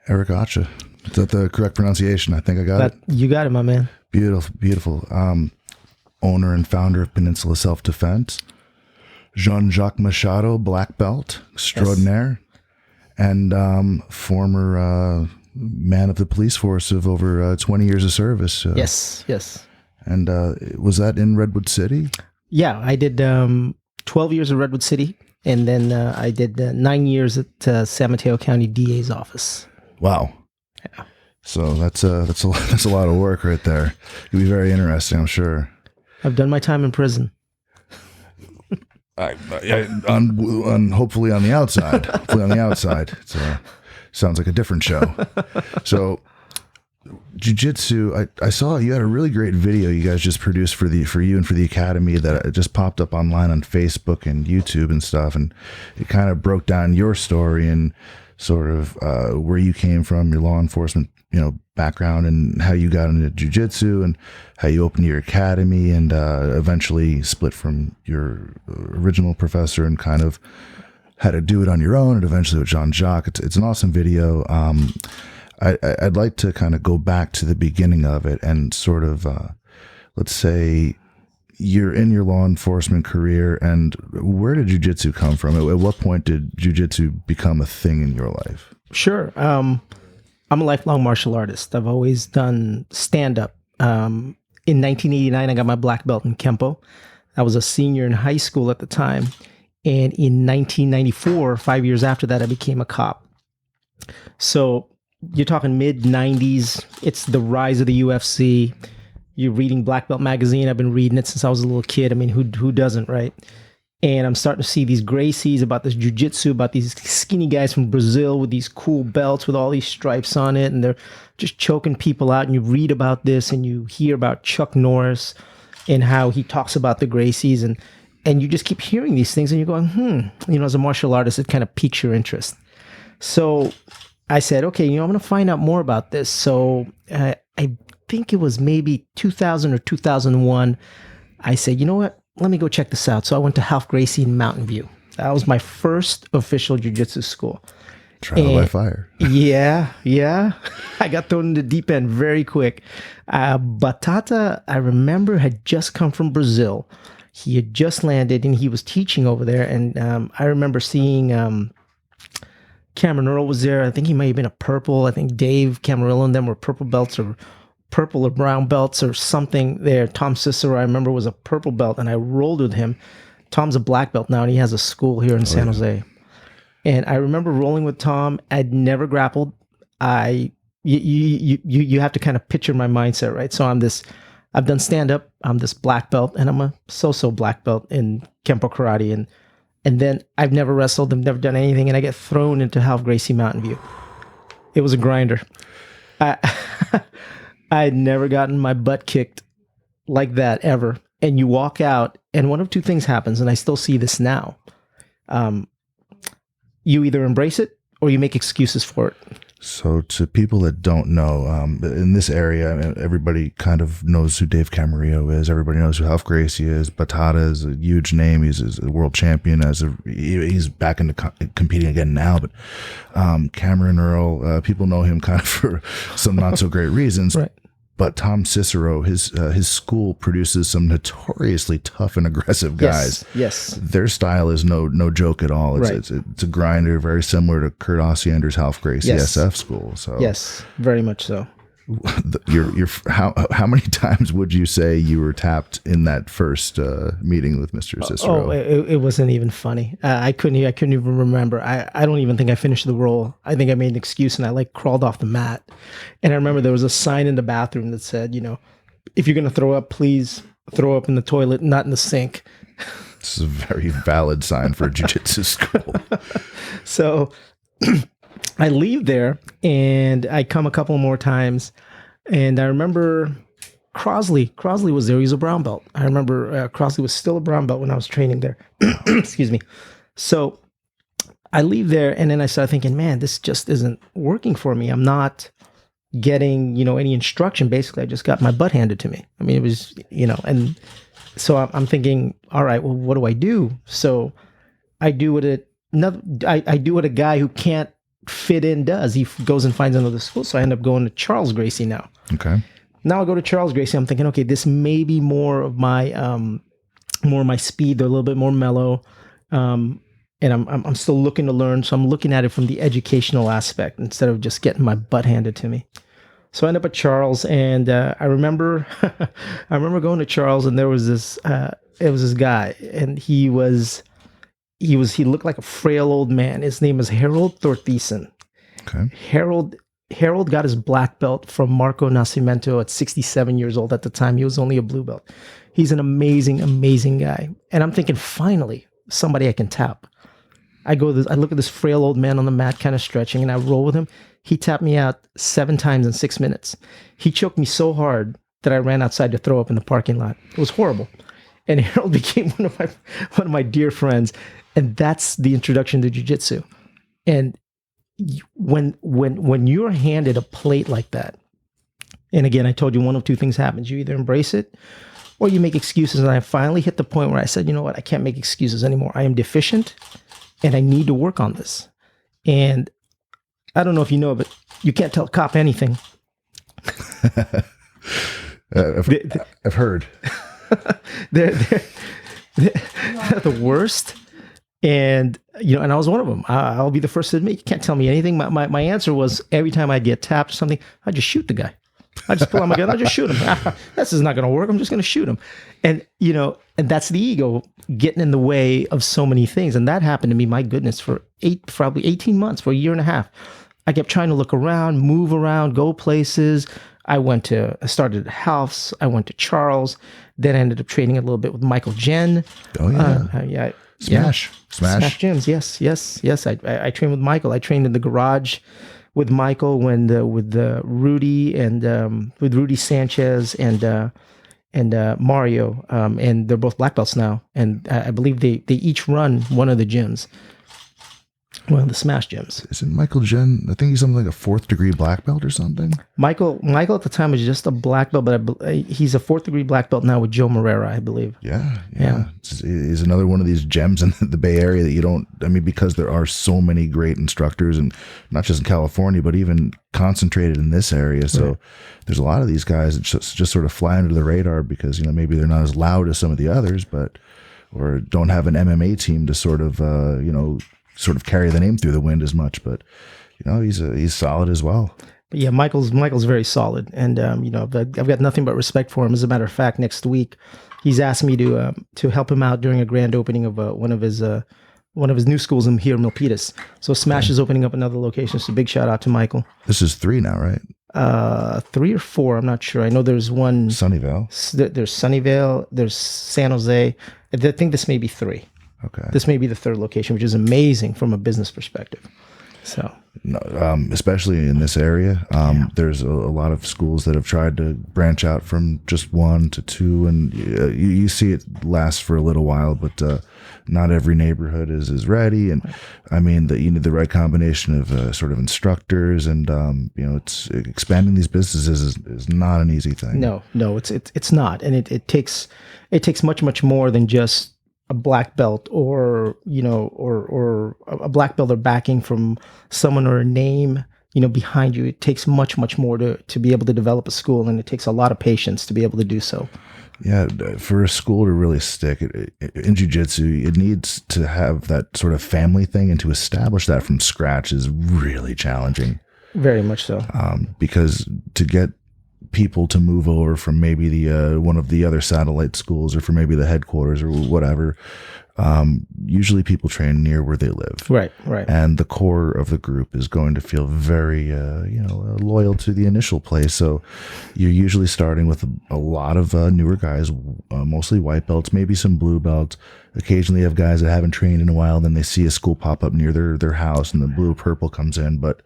Eric Acha. Is that the correct pronunciation? I think I got it. You got it, my man. Beautiful, beautiful. Owner and founder of Peninsula Self Defense. Jean Jacques Machado, black belt extraordinaire, and former man of the police force of over 20 years of service. Yes. And was that in Redwood City? Yeah, I did 12 years in Redwood City, and then I did 9 years at San Mateo County DA's office. Wow. Yeah. So that's a lot of work right there. It'd be very interesting, I'm sure. I've done my time in prison. Hopefully on the outside. Hopefully on the outside. It sounds like a different show. So, Jujutsu. I saw you had a really great video you guys just produced for you and for the academy that just popped up online on Facebook and YouTube and stuff, and it kind of broke down your story and sort of where you came from, your law enforcement, background, and how you got into jujitsu and how you opened your academy and eventually split from your original professor and kind of had to do it on your own and eventually with Jean Jacques. It's an awesome video. I'd like to kind of go back to the beginning of it and sort of, let's say you're in your law enforcement career, and where did jujitsu come from? At what point did jujitsu become a thing in your life? Sure. I'm a lifelong martial artist. I've always done stand-up. In 1989, I got my black belt in Kempo. I was a senior in high school at the time. And in 1994, 5 years after that, I became a cop. So you're talking mid-90s. It's the rise of the UFC. You're reading Black Belt magazine. I've been reading it since I was a little kid. I mean, who doesn't, right? And I'm starting to see these Gracies about this jujitsu, about these skinny guys from Brazil with these cool belts with all these stripes on it, and they're just choking people out. And you read about this, and you hear about Chuck Norris and how he talks about the Gracies, and you just keep hearing these things, and you're going, as a martial artist, it kind of piques your interest. So I said, okay, I'm going to find out more about this. So I think it was maybe 2000 or 2001. I said, you know what? Let me go check this out. So I went to Half Gracie in Mountain View. That was my first official jiu-jitsu school. Trial by fire. Yeah. I got thrown in the deep end very quick. Batata, I remember, had just come from Brazil. He had just landed and he was teaching over there. And I remember seeing Cameron Earl was there. I think he might have been a purple. I think Dave Camarillo and them were purple belts or purple or brown belts or something there. Tom Cicero, I remember, was a purple belt, and I rolled with him. Tom's a black belt now, and he has a school here in San Jose. And I remember rolling with Tom. I'd never grappled. You have to kind of picture my mindset, right? So I've done stand-up. I'm this black belt, and I'm a so-so black belt in Kempo Karate. And then I've never wrestled. I've never done anything, and I get thrown into Half Gracie Mountain View. It was a grinder. I had never gotten my butt kicked like that ever. And you walk out, and one of two things happens, and I still see this now. You either embrace it or you make excuses for it. So to people that don't know, in this area, everybody kind of knows who Dave Camarillo is. Everybody knows who Half Gracie is. Batata is a huge name. He's a world champion. He's back into competing again now. But Cameron Earl, people know him kind of for some not so great reasons. Right. But Tom Cicero, his school produces some notoriously tough and aggressive guys. Yes. Their style is no joke at all. It's a grinder, very similar to Kurt Osiander's Half Gracie SF school. So yes, very much so. How many times would you say you were tapped in that first meeting with Mr. Cicero? It wasn't even funny. I couldn't even remember. I don't even think I finished the roll. I think I made an excuse and I crawled off the mat. And I remember there was a sign in the bathroom that said, if you're going to throw up, please throw up in the toilet, not in the sink. This is a very valid sign for a jiu-jitsu school. So I leave there and I come a couple more times, and I remember Crosley was there. He was a brown belt. I remember Crosley was still a brown belt when I was training there. Excuse me. So I leave there, and then I start thinking, man, this just isn't working for me. I'm not getting, any instruction. Basically, I just got my butt handed to me. I mean, it was, and so I'm thinking, all right, well, what do I do? So I do what I do what a guy who can't fit in does. He goes and finds another school. So I end up going to Charles Gracie now. Okay. Now I go to Charles Gracie. I'm thinking, okay, this may be more of my speed. They're a little bit more mellow, and I'm still looking to learn. So I'm looking at it from the educational aspect instead of just getting my butt handed to me. So I end up at Charles, and I remember I remember going to Charles, and there was this guy, and he looked like a frail old man. His name is Harold Thorthesen. Okay. Harold got his black belt from Marco Nascimento at 67 years old. At the time, he was only a blue belt. He's an amazing, amazing guy. And I'm thinking, finally, somebody I can tap. I look at this frail old man on the mat, kind of stretching, and I roll with him. He tapped me out 7 times in 6 minutes. He choked me so hard that I ran outside to throw up in the parking lot. It was horrible. And Harold became one of my dear friends. And that's the introduction to jiu-jitsu. And when you're handed a plate like that, and again, I told you one of two things happens. You either embrace it or you make excuses. And I finally hit the point where I said, you know what? I can't make excuses anymore. I am deficient and I need to work on this. And I don't know if you know, but you can't tell a cop anything. I've heard. they're the worst. And, and I was one of them. I'll be the first to admit, you can't tell me anything. My answer was every time I get tapped or something, I just shoot the guy. I just pull out my gun. I just shoot him. This is not going to work. I'm just going to shoot him. And, and that's the ego getting in the way of so many things. And that happened to me, my goodness, for probably 18 months, for a year and a half. I kept trying to look around, move around, go places. I started at House. I went to Charles. Then I ended up training a little bit with Michael Jen. Oh, yeah. Yeah. Smash gyms. Yes. I trained with Michael. I trained in the garage with Michael with Rudy and with Rudy Sanchez and Mario. And they're both black belts now. And I believe they each run one of the gyms. One of the Smash gyms. Isn't Michael Jen? I think he's something like a 4th degree black belt or something. Michael at the time was just a black belt, but he's a 4th degree black belt now with Joe Morera, I believe. Yeah. He's another one of these gems in the Bay Area that you don't. I mean, because there are so many great instructors, and not just in California, but even concentrated in this area. So right. There's a lot of these guys that just sort of fly under the radar because maybe they're not as loud as some of the others, or don't have an MMA team to sort of carry the name through the wind as much, but he's solid as well. But yeah, Michael's very solid, and I've got nothing but respect for him. As a matter of fact, next week he's asked me to help him out during a grand opening of one of his new schools here in Milpitas. So Smash is opening up another location. So big shout out to Michael. This is 3 now, right? 3 or 4, I'm not sure. I know there's one Sunnyvale. There's Sunnyvale. There's San Jose. I think this may be 3. Okay. This may be the 3rd location, which is amazing from a business perspective. So, especially in this area, there's a lot of schools that have tried to branch out from just 1 to 2, and you see it last for a little while, but not every neighborhood is ready. And I mean, you need the right combination of sort of instructors, and it's expanding these businesses is not an easy thing. No, it's not, and it takes much more than just a black belt or a black belt or backing from someone or a name, behind you. It takes much more to be able to develop a school, and it takes a lot of patience to be able to do so. Yeah, for a school to really stick in jiu-jitsu, it needs to have that sort of family thing, and to establish that from scratch is really challenging. Very much so. Because to get people to move over from maybe the one of the other satellite schools, or from maybe the headquarters or whatever, usually people train near where they live. Right. And the core of the group is going to feel very, loyal to the initial place. So you're usually starting with a lot of newer guys, mostly white belts, maybe some blue belts. Occasionally you have guys that haven't trained in a while, then they see a school pop up near their house, and the blue purple comes in. But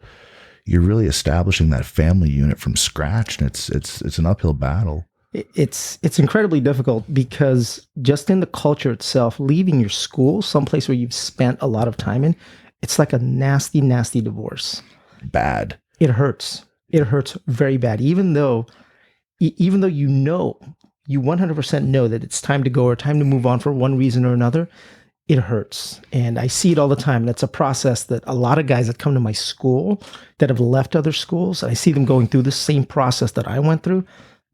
you're really establishing that family unit from scratch, and it's an uphill battle. It's incredibly difficult, because just in the culture itself, leaving your school, someplace where you've spent a lot of time in, it's like a nasty divorce. Bad. It hurts. It hurts very bad. Even though you 100% know that it's time to go or time to move on for one reason or another, it hurts. And I see it all the time. That's a process that a lot of guys that come to my school that have left other schools, I see them going through the same process that I went through.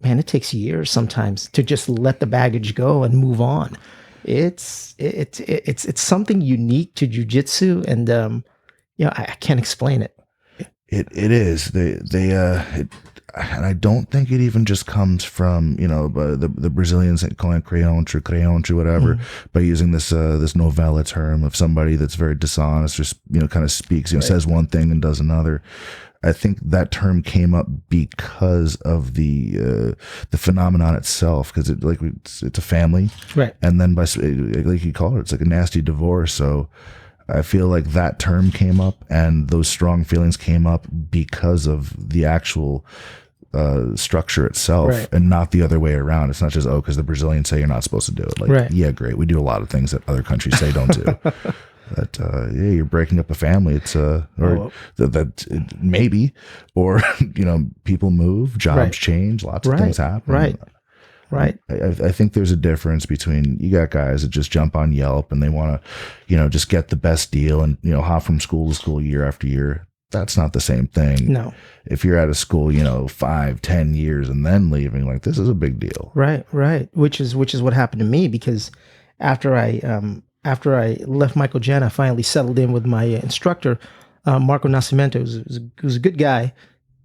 Man, it takes years sometimes to just let the baggage go and move on. It's something unique to jujitsu, and I can't explain it. It is. And I don't think it even just comes from, the Brazilians calling it creoncho, whatever, by using this novella term of somebody that's very dishonest, or, kind of speaks, right, says one thing and does another. I think that term came up because of the phenomenon itself, because it's a family, right? And then by, like you call it, it's like a nasty divorce. So I feel like that term came up, and those strong feelings came up because of the actual structure itself, right, and not the other way around. It's not just, because the Brazilians say you're not supposed to do it. Like, right. Yeah, great. We do a lot of things that other countries say don't do. But you're breaking up a family. It's maybe, or people move, jobs right. change, lots of right. things happen. Right. Right. I think there's a difference between, you got guys that just jump on Yelp and they want to, just get the best deal and, hop from school to school year after year. That's not the same thing. No. If you're at a school, 5-10 years and then leaving, like, this is a big deal. Right. Which is what happened to me, because after I left Michael Jen, I finally settled in with my instructor, Marco Nascimento, who's a good guy,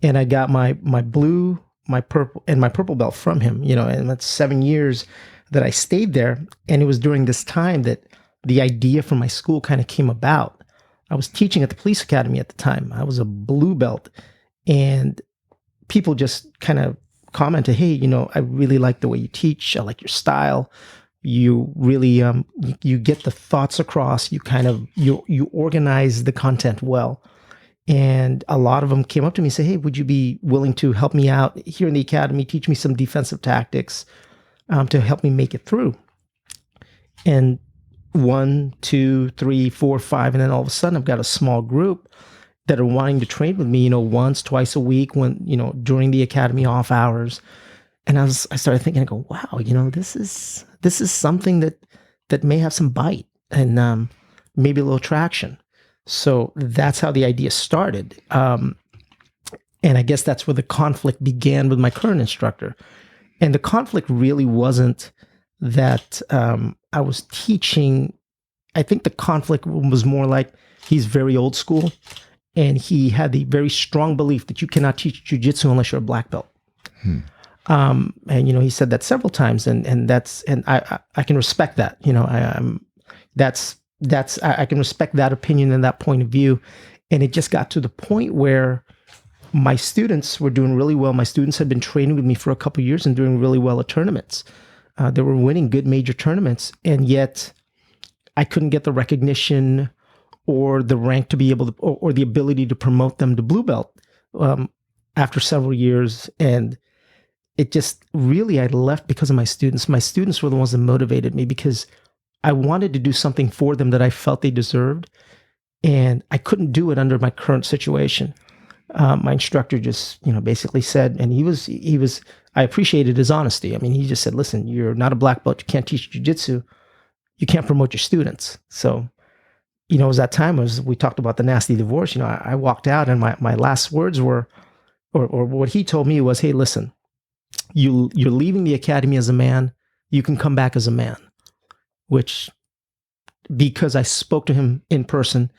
and I got my blue, my purple belt from him. And that's 7 years that I stayed there, and it was during this time that the idea for my school kind of came about. I was teaching at the police academy at the time. I was a blue belt, and people just kind of commented, "Hey, I really like the way you teach. I like your style. You really you get the thoughts across. You kind of you organize the content well." And a lot of them came up to me and said, "Hey, would you be willing to help me out here in the academy, teach me some defensive tactics to help me make it through?" And 1, 2, 3, 4, 5, and then all of a sudden I've got a small group that are wanting to train with me, once, twice a week, when, during the academy off hours. And I started thinking, I go, wow, this is something that may have some bite and maybe a little traction. So that's how the idea started. And I guess that's where the conflict began with my current instructor. And the conflict really wasn't that I was teaching. I think the conflict was more like, he's very old school, and he had the very strong belief that you cannot teach jujitsu unless you're a black belt. And he said that several times, and I can respect that. I can respect that opinion and that point of view. And it just got to the point where my students were doing really well. My students had been training with me for a couple of years and doing really well at tournaments. They were winning good major tournaments, and yet I couldn't get the recognition or the rank to be able to, or the ability to promote them to blue belt after several years. And it just really, I left because of my students. My students were the ones that motivated me, because I wanted to do something for them that I felt they deserved, and I couldn't do it under my current situation. My instructor just, basically said, and he was, I appreciated his honesty. I mean, he just said, "Listen, you're not a black belt. You can't teach jujitsu. You can't promote your students." So, it was that time we talked about the nasty divorce. I walked out, and my last words were, or what he told me was, "Hey, listen, you're leaving the academy as a man. You can come back as a man," which, because I spoke to him in person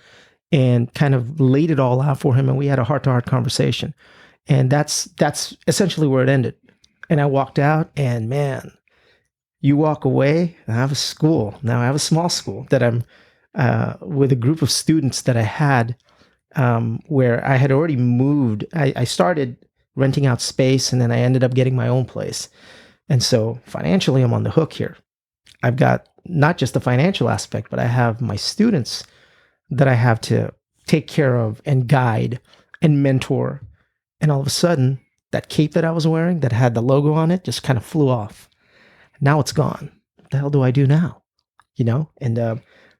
and kind of laid it all out for him, and we had a heart-to-heart conversation. And that's essentially where it ended. And I walked out, and man, you walk away, and I have a school. Now I have a small school that I'm with a group of students that I had where I had already moved. I started renting out space, and then I ended up getting my own place. And so financially, I'm on the hook here. I've got not just the financial aspect, but I have my students that I have to take care of and guide and mentor. And all of a sudden, that cape that I was wearing that had the logo on it just kind of flew off. Now it's gone. What the hell do I do now? And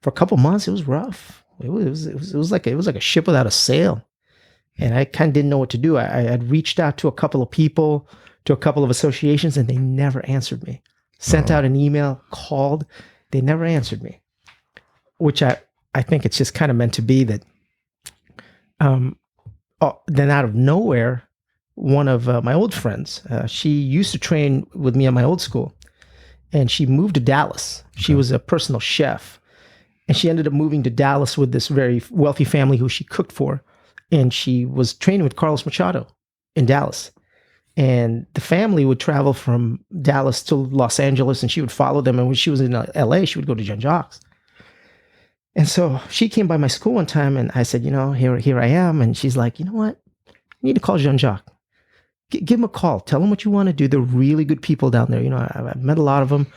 for a couple months, it was rough. It was like a ship without a sail. And I kind of didn't know what to do. I had reached out to a couple of people, to a couple of associations, and they never answered me. Sent out an email, called. They never answered me. which I think it's just kind of meant to be that. Then out of nowhere, one of my old friends, she used to train with me at my old school, and she moved to Dallas. She was a personal chef, and she ended up moving to Dallas with this very wealthy family who she cooked for, and she was training with Carlos Machado in Dallas. And the family would travel from Dallas to Los Angeles, and she would follow them. And when she was in LA, she would go to Jean Jacques. And so she came by my school one time, and I said, here I am. And she's like, you know what? You need to call Jean Jacques. Give him a call. Tell him what you want to do. They're really good people down there. I've met a lot of them.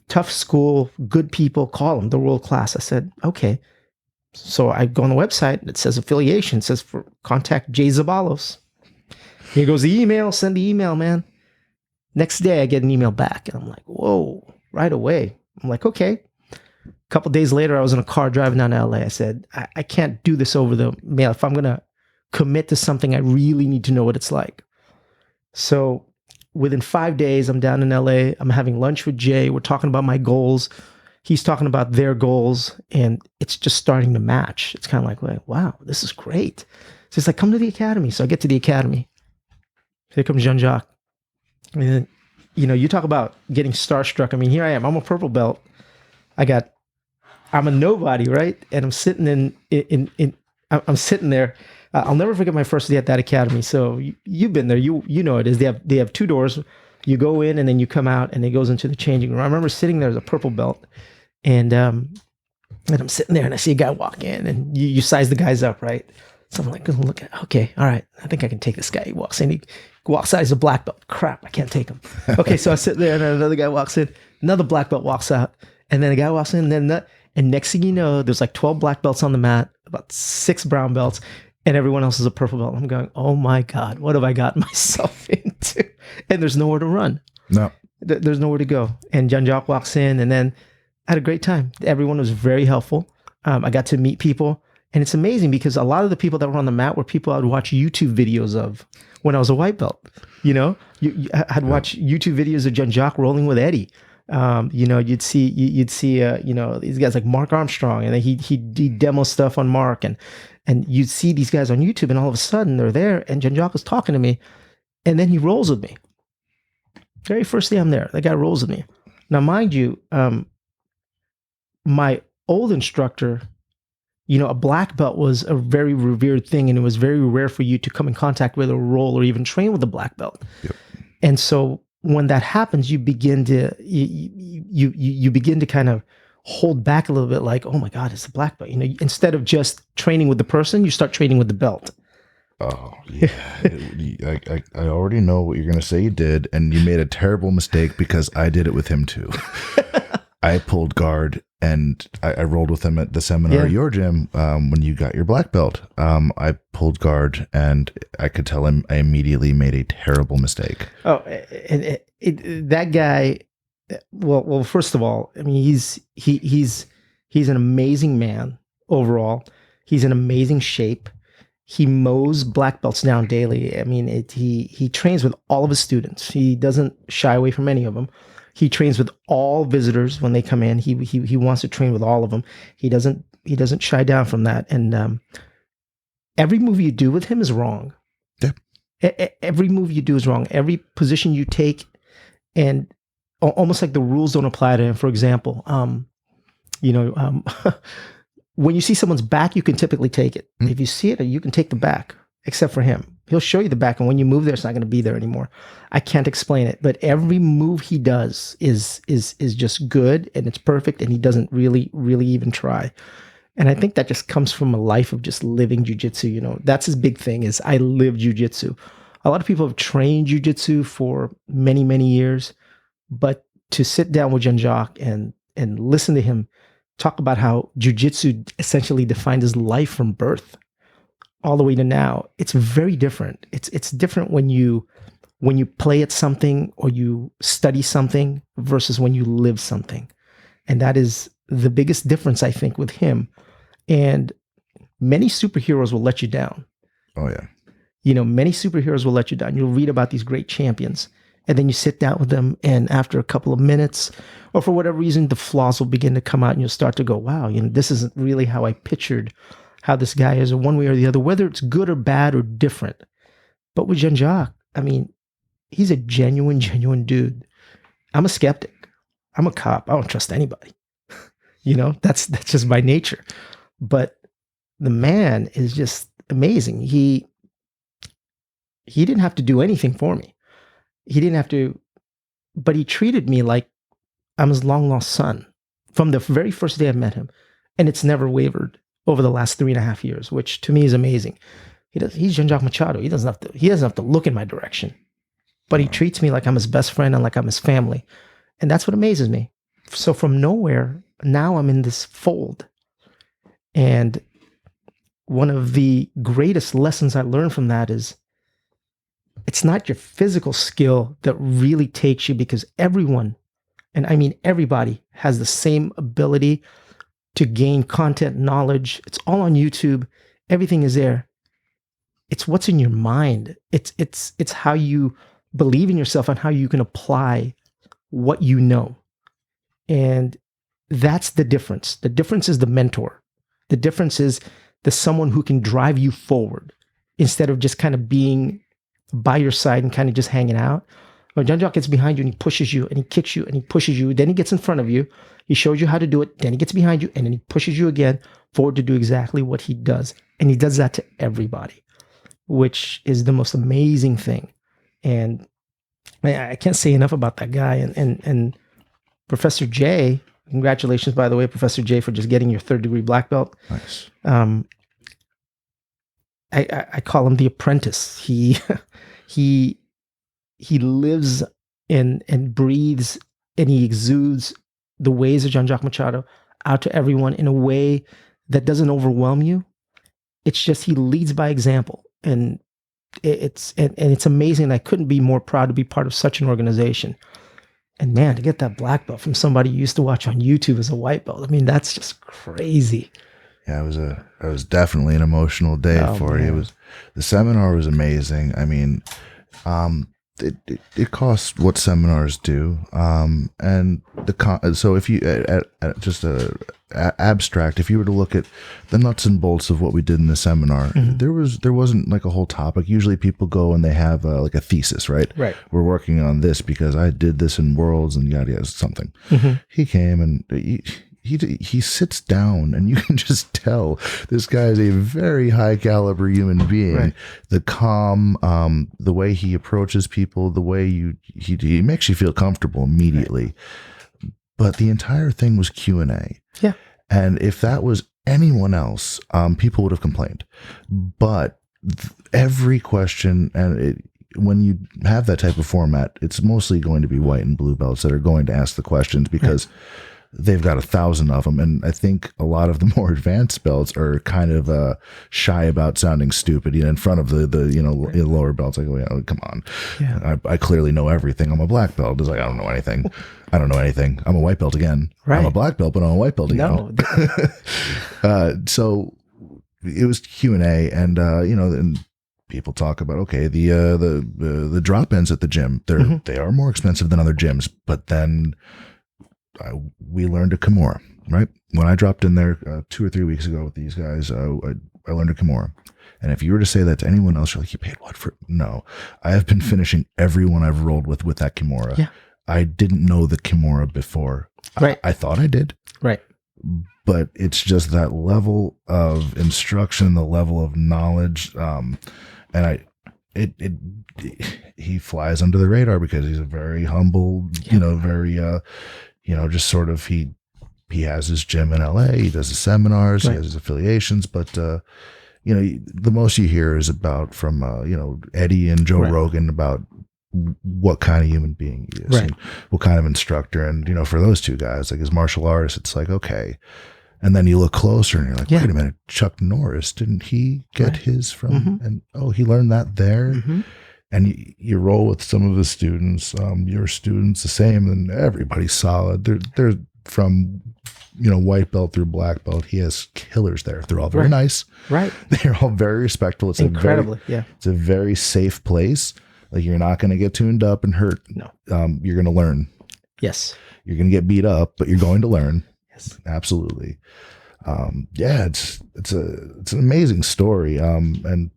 Tough school, good people. Call them. They're world class. I said, okay. So I go on the website. It says affiliation. It says for contact Jay Zabalos. Here goes the email. Send the email, man. Next day, I get an email back. And I'm like, whoa, right away. I'm like, okay. A couple days later, I was in a car driving down to LA. I said, I can't do this over the mail. If I'm going to commit to something, I really need to know what it's like. So within 5 days, I'm down in LA. I'm having lunch with Jay. We're talking about my goals. He's talking about their goals. And it's just starting to match. It's kind of like, wow, this is great. So it's like, come to the academy. So I get to the academy. Here comes Jean Jacques. And then, you talk about getting starstruck. I mean, here I am. I'm a purple belt. I'm a nobody, right? And I'm sitting I'm sitting there. I'll never forget my first day at that academy. So you've been there. You know it is. They have two doors. You go in and then you come out, and it goes into the changing room. I remember sitting there as a purple belt, and I'm sitting there, and I see a guy walk in, and you size the guys up, right? So I'm like, look at, okay, all right, I think I can take this guy. He walks in, he walks out, he's a black belt. Crap, I can't take him. Okay, so I sit there, and then another guy walks in, another black belt walks out, and then a guy walks in, and next thing you know, there's like 12 black belts on the mat, about 6 brown belts, and everyone else is a purple belt. I'm going, oh my God, what have I gotten myself into? And there's nowhere to run. No. There's nowhere to go. And Jean Jacques walks in, and then I had a great time. Everyone was very helpful. I got to meet people. And it's amazing because a lot of the people that were on the mat were people I would watch YouTube videos of when I was a white belt. I'd watch YouTube videos of Jean Jacques rolling with Eddie. You'd see these guys like Mark Armstrong, and then he demo stuff on Mark, and you'd see these guys on YouTube, and all of a sudden they're there, and Jean Jacques is talking to me, and then he rolls with me. Very first day I'm there, that guy rolls with me. Now, mind you, my old instructor, a black belt was a very revered thing, and it was very rare for you to come in contact with or roll or even train with a black belt. Yep. And so when that happens, you begin to you begin to kind of hold back a little bit, like, oh my God, it's a black belt. Instead of just training with the person, you start training with the belt. Oh, yeah. I already know what you're going to say you did, and you made a terrible mistake because I did it with him too. I pulled guard, and I rolled with him at the seminar at your gym when you got your black belt. I pulled guard, and I could tell him I immediately made a terrible mistake. Oh, and that guy. Well, first of all, I mean, he's an amazing man overall. He's in amazing shape. He mows black belts down daily. I mean, he trains with all of his students. He doesn't shy away from any of them. He trains with all visitors when they come in. He wants to train with all of them. He doesn't shy down from that. And every move you do with him is wrong. Yeah. Every move you do is wrong. Every position you take, and almost like the rules don't apply to him. For example, when you see someone's back, you can typically take it. If you see it, you can take the back, except for him. He'll show you the back, and when you move there, it's not going to be there anymore. I can't explain it, but every move he does is just good, and it's perfect, and he doesn't really even try. And I think that just comes from a life of just living jujitsu. That's his big thing, is I live jujitsu. A lot of people have trained jujitsu for many, many years, but to sit down with Jean Jacques and listen to him talk about how jujitsu essentially defined his life from birth all the way to now, it's very different. It's different when you play at something or you study something versus when you live something. And that is the biggest difference, I think, with him. And many superheroes will let you down. Oh, yeah. Many superheroes will let you down. You'll read about these great champions, And then you sit down with them, and after a couple of minutes, or for whatever reason, the flaws will begin to come out, and you'll start to go, wow, this isn't really how I pictured how this guy is, or one way or the other, whether it's good or bad or different. But with Jean Jacques, he's a genuine dude. I'm a skeptic. I'm a cop. I don't trust anybody. That's just my nature. But the man is just amazing. He didn't have to do anything for me. He didn't have to, but he treated me like I'm his long lost son from the very first day I met him. And it's never wavered over the last 3.5 years, which to me is amazing. He's Jean Jacques Machado. He doesn't have to look in my direction, but he treats me like I'm his best friend and like I'm his family. And that's what amazes me. So from nowhere, now I'm in this fold. And one of the greatest lessons I learned from that is it's not your physical skill that really takes you, because everyone, and I mean everybody, has the same ability to gain content, knowledge. It's all on YouTube. Everything is there. It's what's in your mind. It's how you believe in yourself and how you can apply what you know. And that's the difference. The difference is the mentor. The difference is the someone who can drive you forward instead of just kind of being by your side and kind of just hanging out. When Jean Jacques gets behind you and he pushes you and he kicks you and he pushes you, then he gets in front of you, he shows you how to do it, then he gets behind you and then he pushes you again forward to do exactly what he does. And he does that to everybody, which is the most amazing thing. And I can't say enough about that guy. And Professor J, congratulations, by the way, Professor J, for just getting your 3rd-degree black belt. Nice. I call him the apprentice. He lives and breathes and he exudes the ways of Jean Jacques Machado out to everyone in a way that doesn't overwhelm you. It's just he leads by example, and it's amazing. I couldn't be more proud to be part of such an organization. And man, to get that black belt from somebody you used to watch on YouTube as a white belt, that's just crazy. Yeah, it was definitely an emotional day for you. The seminar was amazing. It costs what seminars do, and so if you just abstract, if you were to look at the nuts and bolts of what we did in the seminar, there wasn't like a whole topic. Usually people go and they have like a thesis, right? Right. We're working on this because I did this in Worlds and yada yada something. He came and he sits down and you can just tell this guy is a very high caliber human being. Right. The calm, the way he approaches people, the way he makes you feel comfortable immediately. Right. But the entire thing was Q&A. Yeah. And if that was anyone else, people would have complained. But every question, and when you have that type of format, it's mostly going to be white and blue belts that are going to ask the questions because they've got 1,000 of them. And I think a lot of the more advanced belts are kind of shy about sounding stupid, in front of the lower belts. Like, oh, come on. Yeah. I clearly know everything. I'm a black belt. It's like, I don't know anything. I don't know anything. I'm a white belt again. Right. I'm a black belt, but I'm a white belt again. No. So it was Q&A and, and people talk about, okay, the drop ins at the gym, they are more expensive than other gyms, but then we learned a Kimura, right? When I dropped in there 2 or 3 weeks ago with these guys, I learned a Kimura. And if you were to say that to anyone else, you're like, you paid what for? No, I have been finishing everyone I've rolled with that Kimura. Yeah. I didn't know the Kimura before. Right. I thought I did. Right. But it's just that level of instruction, the level of knowledge. And he flies under the radar because he's a very humble, very, just sort of, he has his gym in LA, he does his seminars, he has his affiliations, but, the most you hear is about from, Eddie and Joe Rogan about what kind of human being he is, and what kind of instructor. And, for those two guys, like as martial artists, it's like, okay. And then you look closer and you're like, wait a minute, Chuck Norris, didn't he get his from, and he learned that there. And you roll with some of the students, your students the same, and everybody's solid. They're from, white belt through black belt. He has killers there. They're all very nice. Right. They're all very respectful. It's incredibly, it's a very safe place. Like, you're not going to get tuned up and hurt. No. You're going to learn. Yes. You're going to get beat up, but you're going to learn. Yes. Absolutely. Yeah, it's an amazing story. And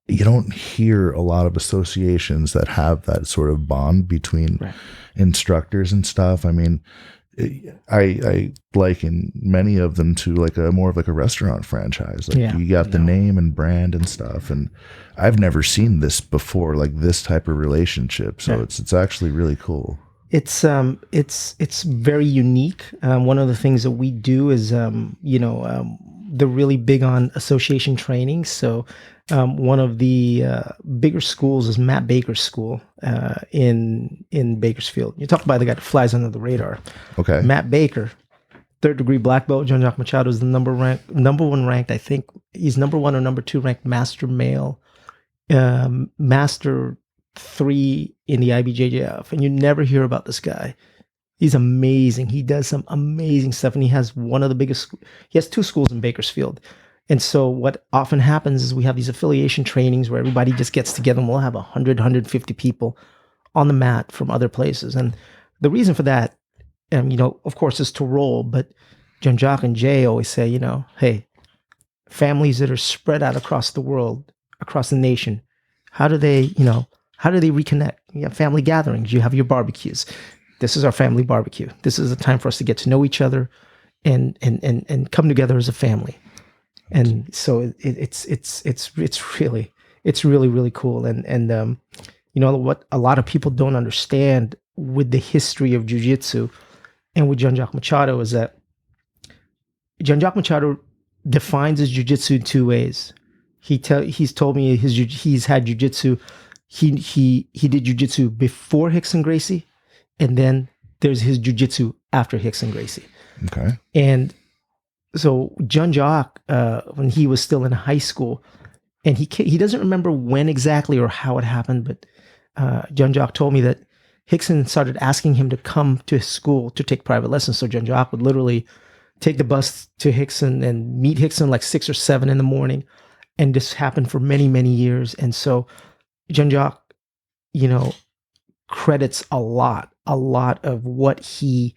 you don't hear a lot of associations that have that sort of bond between instructors and stuff. I mean, I liken many of them to like more of like a restaurant franchise. Like, you got the name and brand and stuff, and I've never seen this before, like this type of relationship. So it's actually really cool. It's very unique. One of the things that we do is they're really big on association training. So one of the bigger schools is Matt Baker's school in Bakersfield. You talk about the guy that flies under the radar. Okay. Matt Baker, 3rd degree black belt. Jean Jacques Machado is the number one ranked. I think he's number 1 or number 2 ranked master male, master 3 in the IBJJF, and you never hear about this guy. He's amazing. He does some amazing stuff, and he has one of the biggest. He has 2 schools in Bakersfield. And so what often happens is we have these affiliation trainings where everybody just gets together, and we'll have 100, 150 people on the mat from other places. And the reason for that, of course, is to roll. But Jean Jacques and Jay always say, hey, families that are spread out across the world, across the nation, how do they reconnect? You have family gatherings. You have your barbecues. This is our family barbecue. This is a time for us to get to know each other and come together as a family. And so it's really, really cool. And what a lot of people don't understand with the history of Jiu-Jitsu and with Jean Jacques Machado is that Jean Jacques Machado defines his Jiu-Jitsu in 2 ways. He's told me he's had Jiu-Jitsu. He did Jiu-Jitsu before Rickson Gracie, and then there's his Jiu-Jitsu after Rickson Gracie. Okay. And so Jean Jacques, when he was still in high school, and he doesn't remember when exactly or how it happened, but Jean Jacques told me that Rickson started asking him to come to his school to take private lessons. So Jean Jacques would literally take the bus to Rickson and meet Rickson like 6 or 7 in the morning. And this happened for many, many years. And so Jean Jacques, credits a lot of what he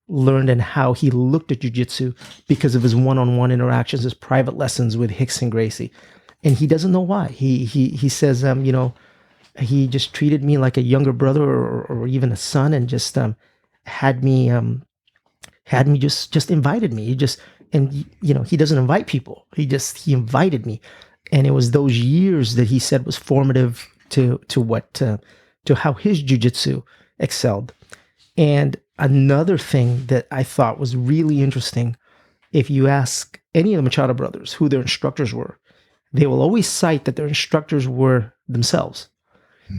learned and how he looked at jiu-jitsu because of his one-on-one interactions, his private lessons with Rickson Gracie. And he doesn't know why. He says, he just treated me like a younger brother or even a son, and just had me just invited me. He doesn't invite people. He invited me. And it was those years that he said was formative to how his jiu-jitsu excelled. And another thing that I thought was really interesting, if you ask any of the Machado brothers who their instructors were, they will always cite that their instructors were themselves.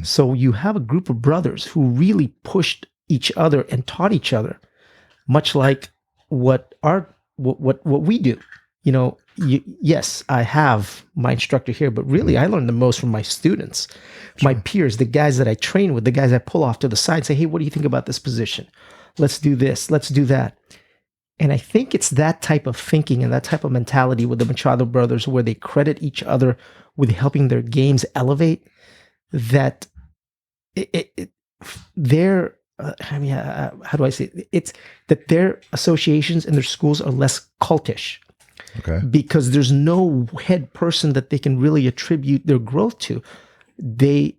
So you have a group of brothers who really pushed each other and taught each other, much like what we do. Yes, I have my instructor here, but really I learned the most from my students, my peers, the guys that I train with, the guys I pull off to the side and say, hey, what do you think about this position? Let's do this. Let's do that. And I think it's that type of thinking and that type of mentality with the Machado brothers, where they credit each other with helping their games elevate, that their, how do I say it? It's that their associations and their schools are less cultish. Okay. Because there's no head person that they can really attribute their growth to. They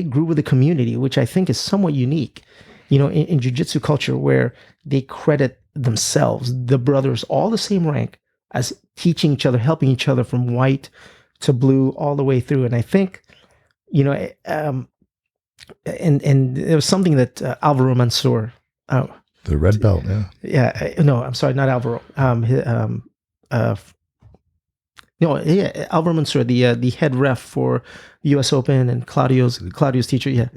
grew with the community, which I think is somewhat unique, in jiu-jitsu culture, where they credit themselves, the brothers, all the same rank, as teaching each other, helping each other from white to blue all the way through. And I think, and there was something that Alvaro Mansour, the red belt, no, I'm sorry, not Alvaro. Alvaro Mansour, the head ref for the U.S. Open, and Claudio's teacher. Yeah,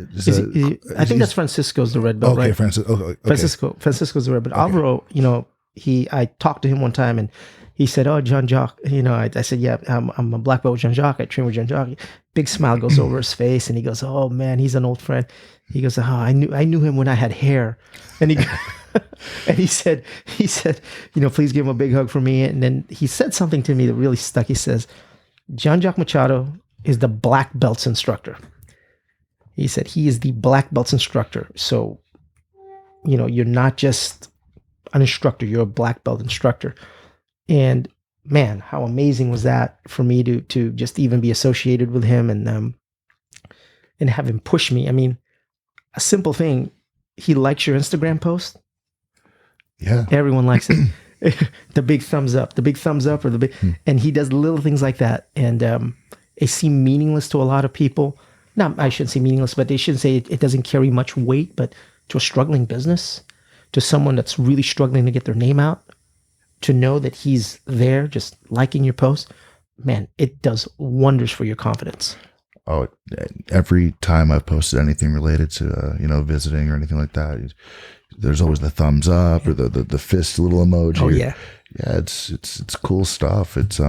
I think that's Francisco's the red belt, right? Okay. Francisco's the red belt. Okay. Alvaro, I talked to him one time, and he said, "Oh, Jean Jacques." I said, "Yeah, I'm a black belt with Jean Jacques. I train with Jean Jacques." Big smile goes over his face, and he goes, "Oh man, he's an old friend." He goes, "Oh, I knew him when I had hair," and he. And he said, please give him a big hug for me. And then he said something to me that really stuck. He says, Jean Jacques Machado is the black belt's instructor. He said he is the black belts instructor. So, you're not just an instructor, you're a black belt instructor. And man, how amazing was that for me to just even be associated with him and have him push me. I mean, a simple thing, he likes your Instagram post. Yeah. Everyone likes it. The big thumbs up, or the big, and he does little things like that. And it seem meaningless to a lot of people. No, I shouldn't say meaningless, but they shouldn't say it doesn't carry much weight, but to a struggling business, to someone that's really struggling to get their name out, to know that he's there just liking your post, man, it does wonders for your confidence. Oh, every time I've posted anything related to, visiting or anything like that, there's always the thumbs up or the fist little emoji. Oh yeah. Yeah, it's cool stuff. It's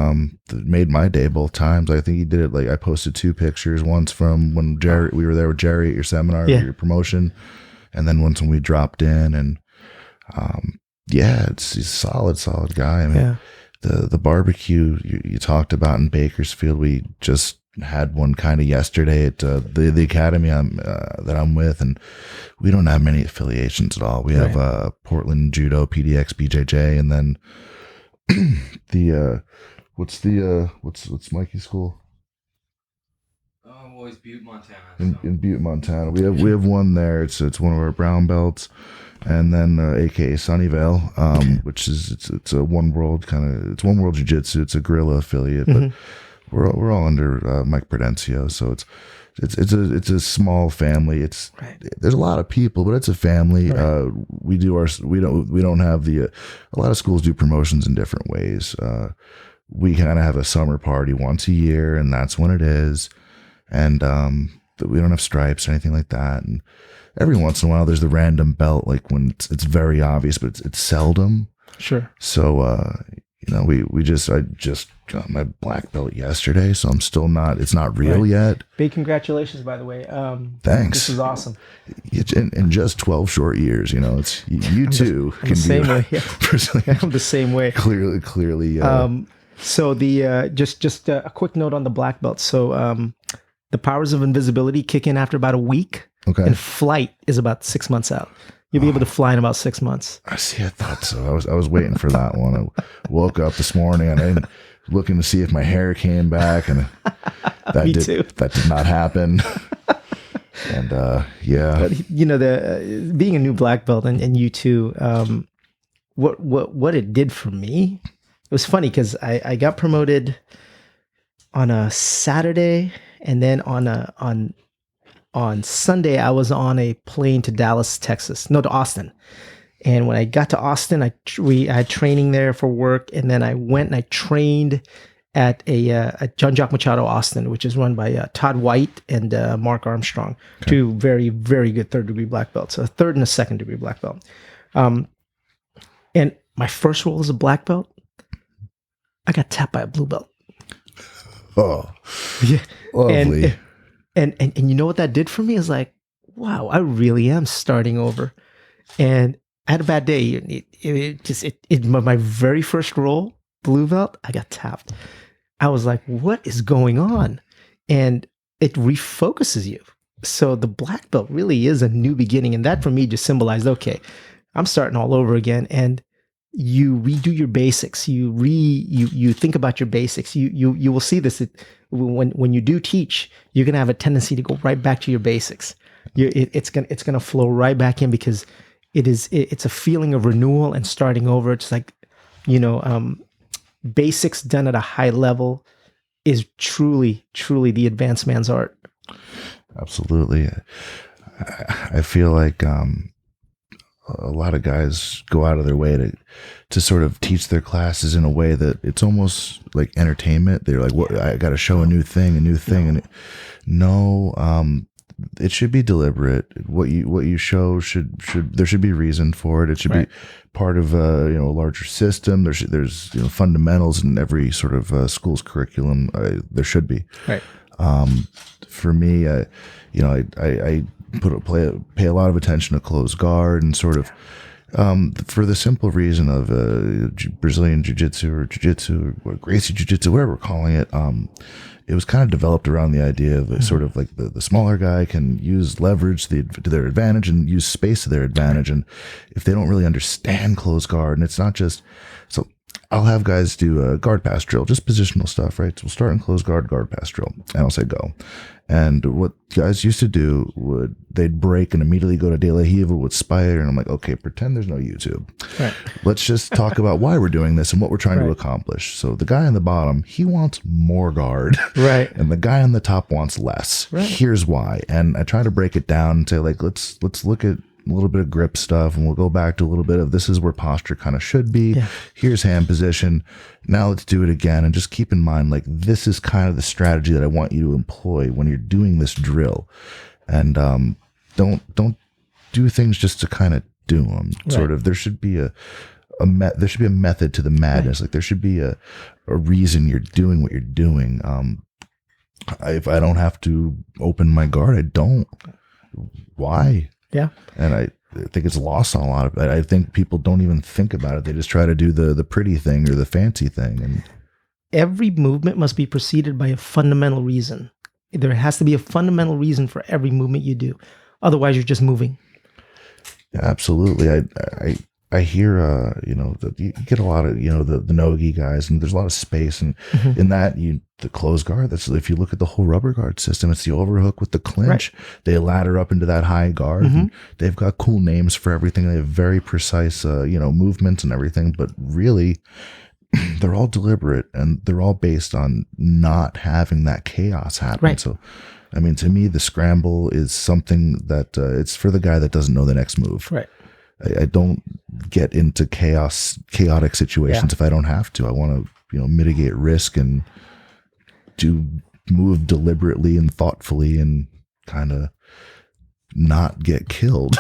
made my day both times. I think he did it like I posted 2 pictures. Once from when we were there with Jerry at your seminar, your promotion, and then once when we dropped in. And he's a solid guy. I mean, the barbecue you talked about in Bakersfield, we just had one kind of yesterday at the academy that I'm with, and we don't have many affiliations at all. We have Portland Judo, PDX, BJJ, and then what's Mikey's school? Always Butte, Montana. In Butte, Montana, we have one there. It's one of our brown belts, and then AKA Sunnyvale, which is it's a One World Jiu-Jitsu. It's a guerrilla affiliate, but we're all under Mike Prudencio, so it's a small family. There's a lot of people, but it's a family. Right. We don't have a lot of schools do promotions in different ways. We kind of have a summer party once a year, and that's when it is. And we don't have stripes or anything like that. And every once in a while, there's the random belt, like when it's very obvious, but it's seldom. Sure. So I just got my black belt yesterday, so I'm still not. It's not real yet. Big congratulations, by the way. Thanks. This is awesome. In just 12 short years, it's you too. I'm the same way. Yeah. I'm the same way. Clearly. So the just a quick note on the black belt. So the powers of invisibility kick in after about a week. Okay. And flight is about 6 months out. You'll be able to fly in about 6 months. I see. I thought so. I was waiting for that one. I woke up this morning and I looking to see if my hair came back, and that did not happen. And but being a new black belt and you too, what it did for me, it was funny because I got promoted on a Saturday, and then on Sunday, I was on a plane to to Austin. And when I got to Austin, I had training there for work. And then I went and I trained at at Jean Jacques Machado Austin, which is run by Todd White and Mark Armstrong, 2 very, very good 3rd degree black belts, a 3rd and a 2nd degree black belt. And my first role as a black belt, I got tapped by a blue belt. Oh, yeah. Lovely. And you know what that did for me is like, wow, I really am starting over. And I had a bad day. My very first roll, blue belt, I got tapped. I was like, what is going on? And it refocuses you. So the black belt really is a new beginning. And that for me just symbolized, okay, I'm starting all over again. And you redo your basics. You think about your basics. You will see this when you do teach. You're gonna have a tendency to go right back to your basics. It's gonna flow right back in because it's a feeling of renewal and starting over. It's like basics done at a high level is truly the advanced man's art. Absolutely. I feel like a lot of guys go out of their way to sort of teach their classes in a way that it's almost like entertainment. They're like, "What? I got to show a new thing," and it should be deliberate. What you show should there should be reason for it. It should be part of a larger system. There's fundamentals in every sort of school's curriculum. There should be. Right. For me, I pay a lot of attention to closed guard and sort of for the simple reason of Brazilian Jiu-Jitsu or Jiu-Jitsu or Gracie Jiu-Jitsu, whatever we're calling it. it was kind of developed around the idea of sort of like the smaller guy can use leverage to their advantage and use space to their advantage. And if they don't really understand close guard, and it's not just, so I'll have guys do a guard pass drill, just positional stuff, right? So we'll start in close guard pass drill, and I'll say go. And what guys used to do they'd break and immediately go to De La Riva with Spider. And I'm like, okay, pretend there's no YouTube. Right. Let's just talk about why we're doing this and what we're trying to accomplish. So the guy on the bottom, he wants more guard. Right. And the guy on the top wants less. Right. Here's why. And I try to break it down and say, like, let's look at a little bit of grip stuff, and we'll go back to a little bit of this is where posture kind of should be. Yeah. Here's hand position. Now let's do it again. And just keep in mind, like, this is kind of the strategy that I want you to employ when you're doing this drill. And don't do things just to kind of do them. Right. Sort of, there should be a method to the madness. Right. Like, there should be a reason you're doing what you're doing. If I don't have to open my guard, I don't. Why? Yeah. And I think it's lost on a lot of it. I think people don't even think about it. They just try to do the pretty thing or the fancy thing. And every movement must be preceded by a fundamental reason. There has to be a fundamental reason for every movement you do. Otherwise, you're just moving. Yeah, absolutely. I hear, you get a lot of, the no-gi guys, and there's a lot of space. And in that, the close guard, that's, if you look at the whole rubber guard system, it's the overhook with the clinch. Right. They ladder up into that high guard. And they've got cool names for everything. They have very precise, movements and everything. But really, they're all deliberate, and they're all based on not having that chaos happen. Right. So, I mean, to me, the scramble is something that it's for the guy that doesn't know the next move. Right. I don't get into chaotic situations if I don't have to. I want to, mitigate risk and move deliberately and thoughtfully and kind of not get killed.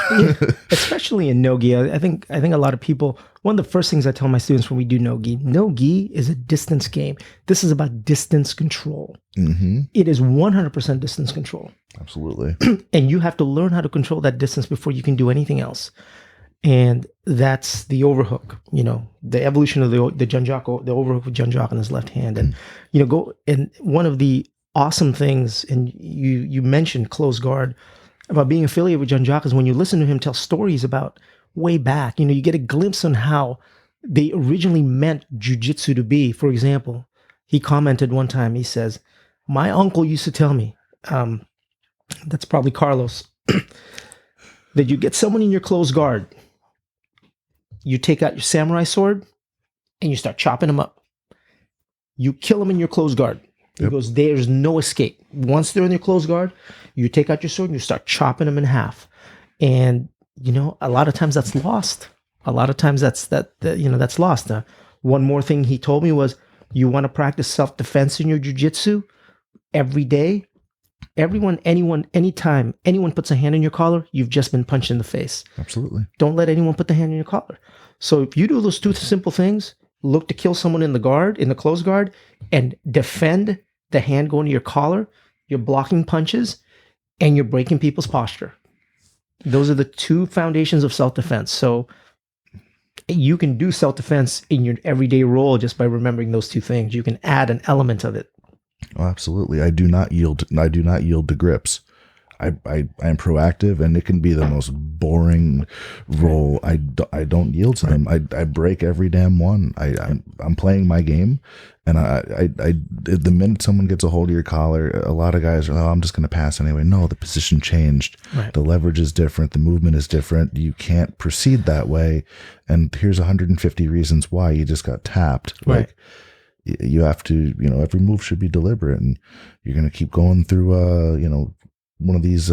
Especially in no-gi. I think a lot of people, one of the first things I tell my students when we do no-gi is a distance game. This is about distance control. It is 100% distance control. Absolutely. And you have to learn how to control that distance before you can do anything else. And that's the overhook, the evolution of the Jean Jacques, the overhook with Jean Jacques in his left hand. And, and one of the awesome things, and you mentioned close guard, about being affiliated with Jean Jacques, is when you listen to him tell stories about way back, you get a glimpse on how they originally meant jujitsu to be. For example, he commented one time, he says, my uncle used to tell me, that's probably Carlos, that you get someone in your close guard, you take out your samurai sword and you start chopping them up. You kill them in your close guard. He goes, there's no escape. Once they're in your close guard, you take out your sword and you start chopping them in half. And, a lot of times that's lost. A lot of times that's lost. One more thing he told me was, you want to practice self-defense in your jujitsu every day? Anytime anyone puts a hand in your collar, you've just been punched in the face. Absolutely. Don't let anyone put the hand in your collar. So if you do those two simple things, look to kill someone in the close guard, and defend the hand going to your collar, you're blocking punches, and you're breaking people's posture. Those are the two foundations of self-defense. So you can do self-defense in your everyday role just by remembering those two things. You can add an element of it. Oh, absolutely. I do not yield to grips. I am proactive, and it can be the most boring role. I don't yield to them. I break every damn one. I'm playing my game, and the minute someone gets a hold of your collar, a lot of guys are, I'm just going to pass anyway. No, the position changed. Right. The leverage is different. The movement is different. You can't proceed that way. And here's 150 reasons why you just got tapped. Right. Like, you have to, every move should be deliberate, and you're going to keep going through, one of these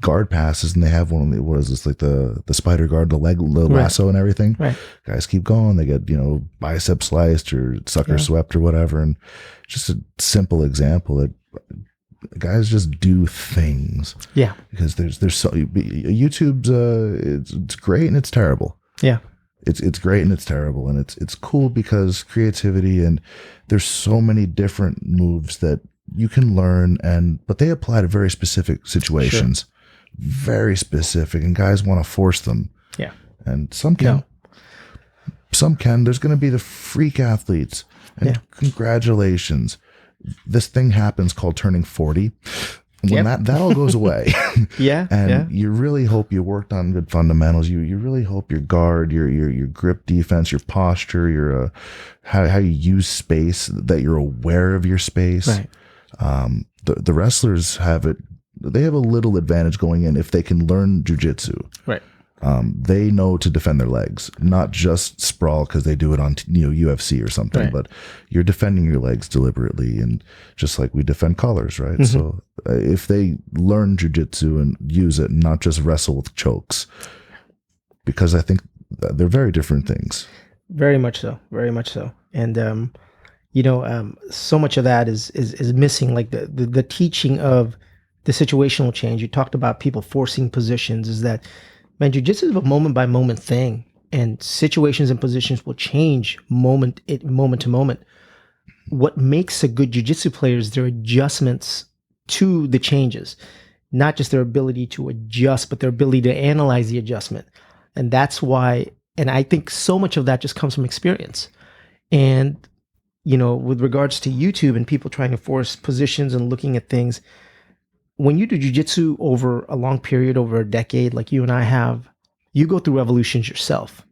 guard passes, and they have one of the, what is this, like the spider guard, the lasso and everything. Right. Guys keep going. They get, bicep sliced or sucker swept or whatever. And just a simple example that guys just do things. Yeah. Because there's so, YouTube's, it's great and it's terrible. Yeah. It's great and it's terrible, and it's cool because creativity, and there's so many different moves that you can learn, but they apply to very specific situations. Sure. Very specific, and guys want to force them. Yeah. And some can. No. Some can. There's going to be the freak athletes, and congratulations. this thing happens called turning 40. When that all goes away, and you really hope you worked on good fundamentals. You really hope your guard, your grip defense, your posture, your how you use space, that you're aware of your space. Right. The wrestlers have it. They have a little advantage going in if they can learn jujitsu. Right. They know to defend their legs, not just sprawl because they do it on UFC or something, right. but you're defending your legs deliberately, and just like we defend collars, right? So if they learn jujitsu and use it, and not just wrestle with chokes, because I think they're very different things. Very much so. Very much so. And so much of that is missing, like the teaching of the situational change. You talked about people forcing positions. Is that, man, jiu-jitsu is a moment by moment thing, and situations and positions will change moment to moment. What makes a good jiu-jitsu player is their adjustments to the changes, not just their ability to adjust, but their ability to analyze the adjustment. And that's why, and I think so much of that just comes from experience. And, with regards to YouTube and people trying to force positions and looking at things, when you do jiu-jitsu over a long period, over a decade, like you and I have, you go through evolutions yourself.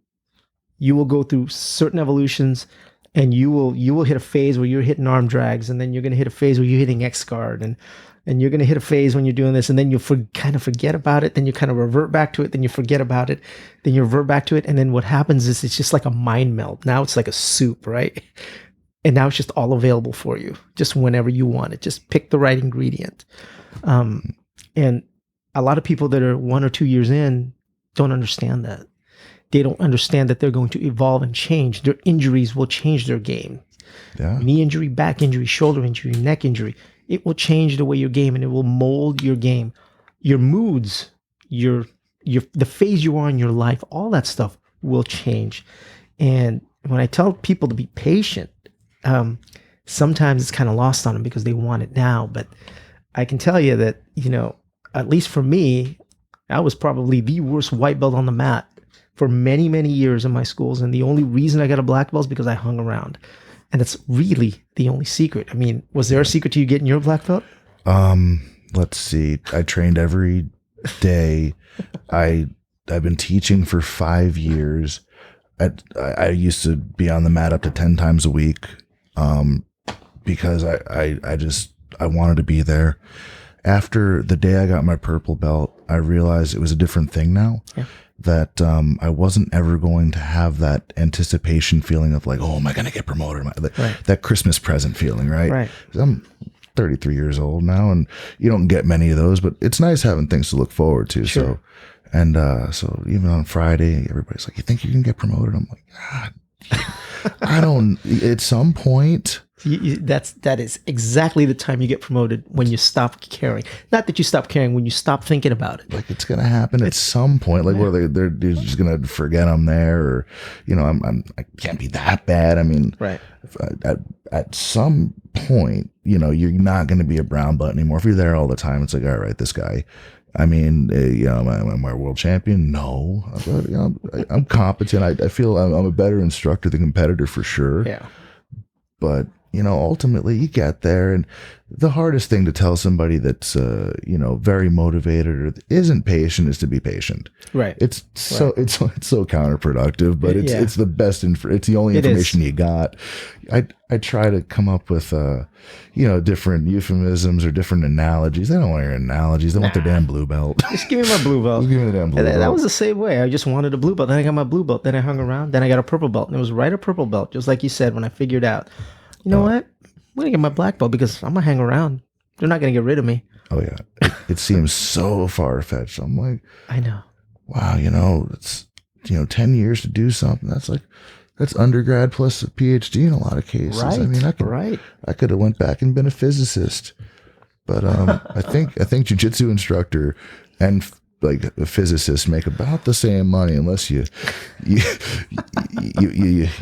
You will go through certain evolutions, and you will hit a phase where you're hitting arm drags, and then you're going to hit a phase where you're hitting X guard, and you're going to hit a phase when you're doing this, and then you'll kind of forget about it, then you kind of revert back to it, then you forget about it, then you revert back to it, and then what happens is it's just like a mind melt. Now it's like a soup, right? And now it's just all available for you, just whenever you want it. Just pick the right ingredient. And a lot of people that are 1 or 2 years in don't understand that. They don't understand that they're going to evolve and change. Their injuries will change their game. Yeah. Knee injury, back injury, shoulder injury, neck injury. It will change the way you game, and it will mold your game, your moods, the phase you are in your life. All that stuff will change. And when I tell people to be patient, sometimes it's kind of lost on them because they want it now. But I can tell you that, at least for me, I was probably the worst white belt on the mat for many, many years in my schools. And the only reason I got a black belt is because I hung around. And that's really the only secret. I mean, was there a secret to you getting your black belt? Let's see. I trained every day. I've been teaching for 5 years. I used to be on the mat up to 10 times a week, because I wanted to be there. After the day I got my purple belt, I realized it was a different thing now. Yeah. That I wasn't ever going to have that anticipation feeling of like, oh, am I going to get promoted? That Christmas present feeling, right? Right. I'm 33 years old now, and you don't get many of those, but it's nice having things to look forward to. Sure. So even on Friday, everybody's like, you think you can get promoted? I'm like, God, I don't. At some point. That is exactly the time you get promoted, when you stop caring. Not that you stop caring, when you stop thinking about it. Like, it's gonna happen at some point. Like, what are they're just gonna forget I'm there, or I can't be that bad. I mean, right. At some point, you're not gonna be a brown belt anymore. If you're there all the time, it's like, all right, this guy. I mean, am I a world champion? No, but, I'm competent. I feel I'm a better instructor than competitor for sure. Yeah, but. Ultimately you get there, and the hardest thing to tell somebody that's, very motivated or isn't patient is to be patient. Right. It's so counterproductive, but it's the best. It's the only information you got. I try to come up with, different euphemisms or different analogies. They don't want your analogies. They want their damn blue belt. Just give me my blue belt. Just give me the damn blue belt. That was the same way. I just wanted a blue belt. Then I got my blue belt. Then I hung around. Then I got a purple belt. And it was right a purple belt, just like you said, when I figured out, you know what? I'm going to get my black belt because I'm going to hang around. They're not going to get rid of me. Oh, yeah. It seems so far-fetched. I'm like, I know. Wow, it's, 10 years to do something. That's undergrad plus a PhD in a lot of cases. Right. I mean, I could have went back and been a physicist. But I think jiu-jitsu instructor and like a physicist make about the same money unless you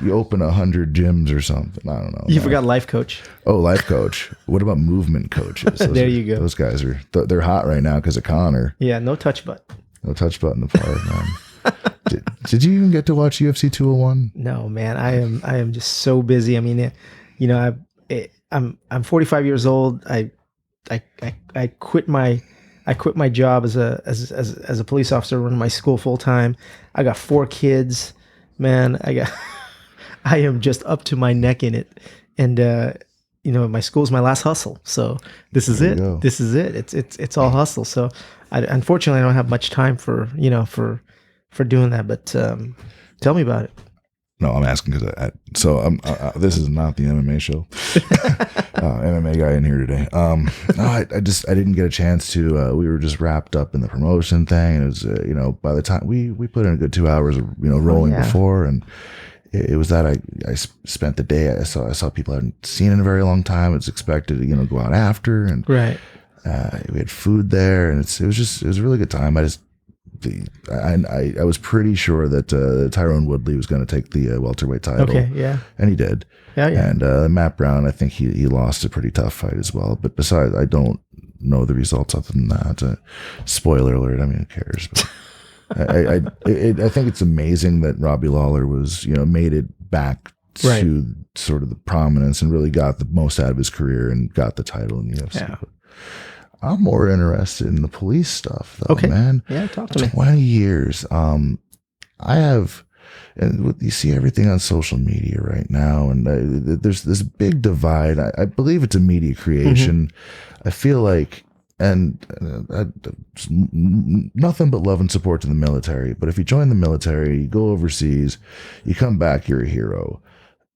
open 100 gyms or something. I don't know. You forgot life coach. Oh, life coach. What about movement coaches? There you go. Those guys they're hot right now because of Connor. Yeah, no touch butt. No touch butt in the park, man. Did you even get to watch UFC 201? No, man. I am just so busy. I mean, I'm 45 years old. I quit my job as a police officer, running my school full time. I got 4 kids, man. I am just up to my neck in it, and my school's my last hustle. So this is it. Go. This is it. It's all hustle. So unfortunately, I don't have much time for doing that. But tell me about it. No, I'm asking because this is not the MMA show. MMA guy in here today. No, I didn't get a chance to. We were just wrapped up in the promotion thing. It was by the time we put in a good 2 hours of rolling before, and it was that I spent the day. I saw people I hadn't seen in a very long time. It's expected to go out after, and right. We had food there, and it was a really good time. I was pretty sure that Tyrone Woodley was going to take the welterweight title. Okay, yeah. And he did. Yeah. And Matt Brown, I think he lost a pretty tough fight as well. But besides, I don't know the results other than that. Spoiler alert, I mean, who cares? But I think it's amazing that Robbie Lawler was, made it back to sort of the prominence and really got the most out of his career and got the title in the UFC. Yeah. I'm more interested in the police stuff, though, man. Yeah, talk to me. 20 years. I have, and you see everything on social media right now, and there's this big divide. I believe it's a media creation. I feel like, and nothing but love and support to the military. But if you join the military, you go overseas, you come back, you're a hero.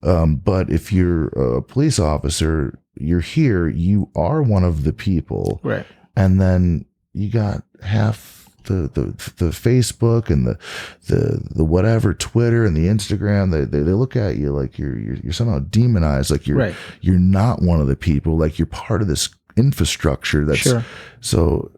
But if you're a police officer, you're here, you are one of the people. Right. And then you got half the Facebook and the whatever, Twitter and the Instagram, they look at you like you're somehow demonized, like you're not one of the people, like you're part of this infrastructure that's so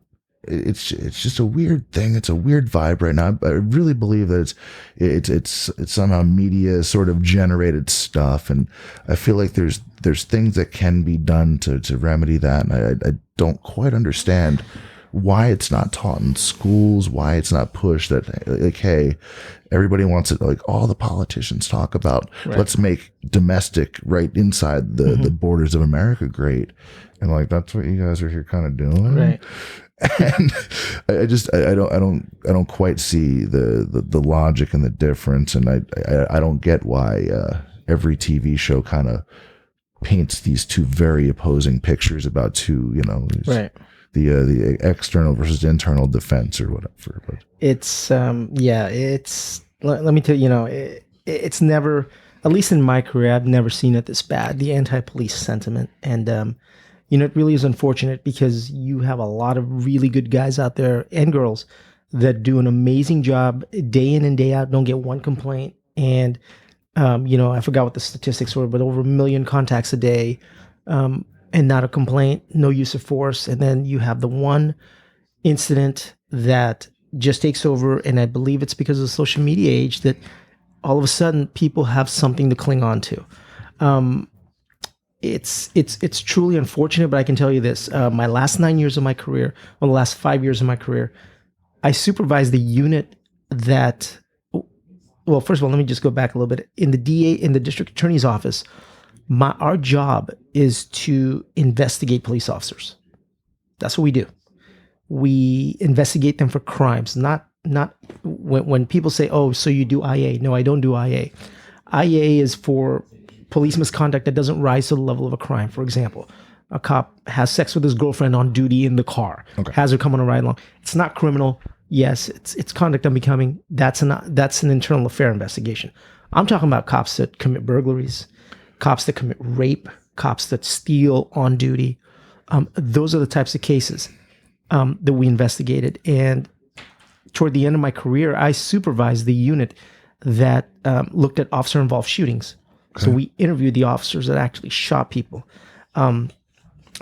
it's just a weird thing. It's a weird vibe right now. I really believe that it's somehow media sort of generated stuff, and I feel like there's things that can be done to remedy that, and I don't quite understand why it's not taught in schools, why it's not pushed. That like, hey, everybody wants it. Like all the politicians talk about, let's make domestic right inside the borders of America great, and like that's what you guys are here kind of doing, right? And I don't quite see the logic and the difference, and I don't get why every TV show kind of paints these two very opposing pictures about two, the external versus internal defense or whatever. But it's let me tell you, it's never, at least in my career, I've never seen it this bad. The anti-police sentiment, and it really is unfortunate because you have a lot of really good guys out there and girls that do an amazing job day in and day out, don't get one complaint. And, I forgot what the statistics were, but over 1 million contacts a day, and not a complaint, no use of force. And then you have the one incident that just takes over. And I believe it's because of the social media age that all of a sudden people have something to cling on to. It's truly unfortunate, but I can tell you this: my last 9 years of my career, or the last 5 years of my career, I supervised the unit that. Well, first of all, let me just go back a little bit. In the in the district attorney's office, our job is to investigate police officers. That's what we do. We investigate them for crimes, not when people say, "Oh, so you do IA?" No, I don't do IA. IA is for police misconduct that doesn't rise to the level of a crime. For example, a cop has sex with his girlfriend on duty in the car, has her come on a ride along. It's not criminal. Yes, it's conduct unbecoming. That's an internal affair investigation. I'm talking about cops that commit burglaries, cops that commit rape, cops that steal on duty. Those are the types of cases that we investigated. And toward the end of my career, I supervised the unit that looked at officer-involved shootings. Okay. So we interviewed the officers that actually shot people. I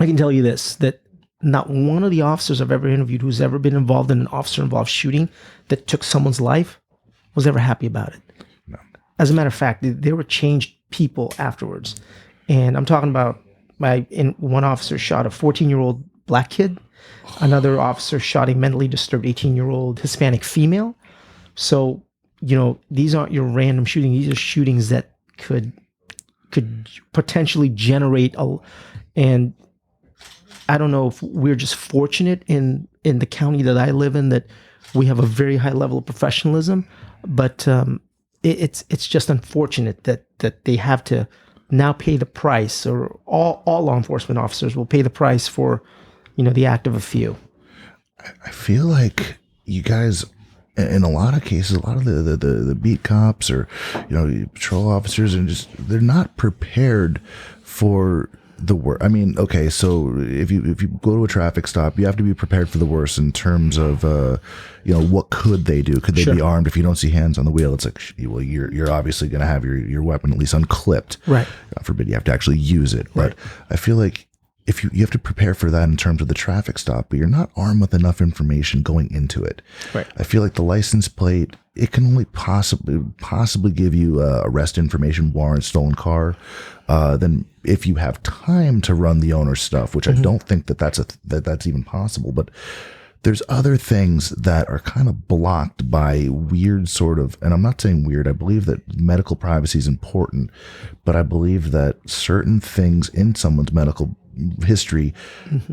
can tell you this, that not one of the officers I've ever interviewed who's ever been involved in an officer-involved shooting that took someone's life was ever happy about it. No. As a matter of fact, they were changed people afterwards. And I'm talking about one officer shot a 14-year-old black kid. Another officer shot a mentally disturbed 18-year-old Hispanic female. So, these aren't your random shootings. These are shootings that could could potentially generate and I don't know if we're just fortunate in the county that I live in that we have a very high level of professionalism, but it's just unfortunate that they have to now pay the price, or all law enforcement officers will pay the price for, the act of a few. I feel like you guys, in a lot of cases, a lot of the beat cops or patrol officers, and they're not prepared for the worst. I mean, okay, so if you go to a traffic stop, you have to be prepared for the worst in terms of what could they do? Could they be armed? If you don't see hands on the wheel, it's like, well, you're obviously going to have your weapon at least unclipped. Right. God forbid you have to actually use it. But I feel like if you have to prepare for that in terms of the traffic stop, but you're not armed with enough information going into it. Right. I feel like the license plate, it can only possibly give you arrest information, warrant, stolen car. Then if you have time to run the owner's stuff, which I don't think that's even possible, but there's other things that are kind of blocked by weird sort of, and I'm not saying weird, I believe that medical privacy is important, but I believe that certain things in someone's medical history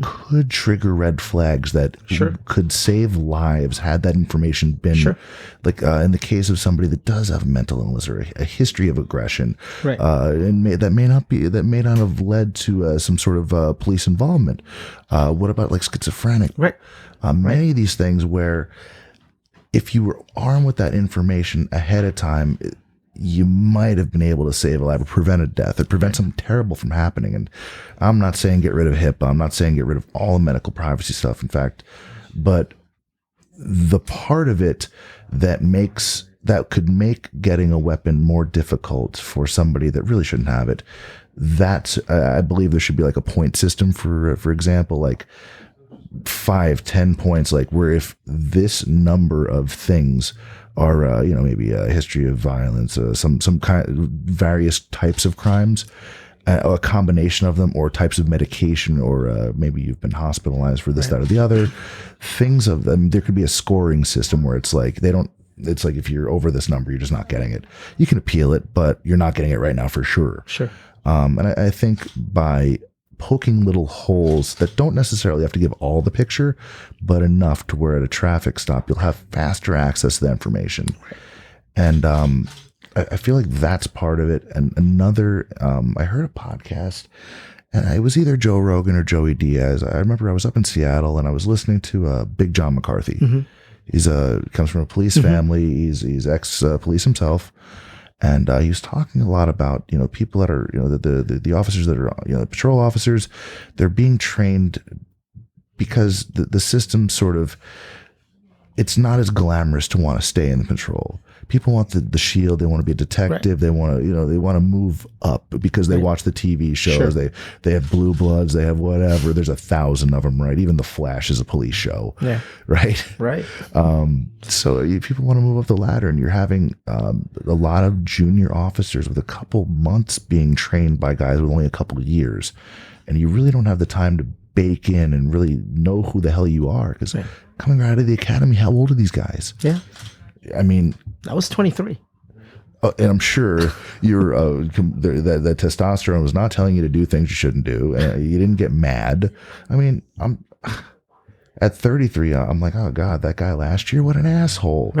could trigger red flags that could save lives had that information been like in the case of somebody that does have a mental illness or a history of aggression, and that may not have led to some sort of police involvement. What about like schizophrenic? Many of these things where if you were armed with that information ahead of time, you might have been able to save a life or prevent a death or prevent something terrible from happening. And I'm not saying get rid of HIPAA. I'm not saying get rid of all the medical privacy stuff, in fact, but the part of it that could make getting a weapon more difficult for somebody that really shouldn't have it, I believe there should be like a point system for example, like 5-10 points, like where if this number of things are maybe a history of violence, some kind of various types of crimes, a combination of them, or types of medication, or maybe you've been hospitalized for this, that, or the other things of them. There could be a scoring system where it's like it's like if you're over this number, you're just not getting it. You can appeal it, but you're not getting it right now for sure. And I think by poking little holes that don't necessarily have to give all the picture, but enough to where at a traffic stop, you'll have faster access to the information. And I feel like that's part of it. And another, I heard a podcast, and it was either Joe Rogan or Joey Diaz. I remember I was up in Seattle and I was listening to Big John McCarthy. He's comes from a police family. He's ex-police himself. And he was talking a lot about, people that are, the officers that are, patrol officers, they're being trained because the system sort of, it's not as glamorous to want to stay in the patrol. People want the shield. They want to be a detective. They want to, they want to move up because they watch the TV shows. They have Blue Bloods. They have whatever. There's 1,000 of them, right? Even The Flash is a police show. Right. So people want to move up the ladder, and you're having a lot of junior officers with a couple months being trained by guys with only a couple of years, and you really don't have the time to bake in and really know who the hell you are, because coming right out of the academy, how old are these guys? I mean, I was 23. And I'm sure you're that testosterone was not telling you to do things you shouldn't do. You didn't get mad. I mean, I'm at 33. I'm like, oh God, that guy last year, what an asshole.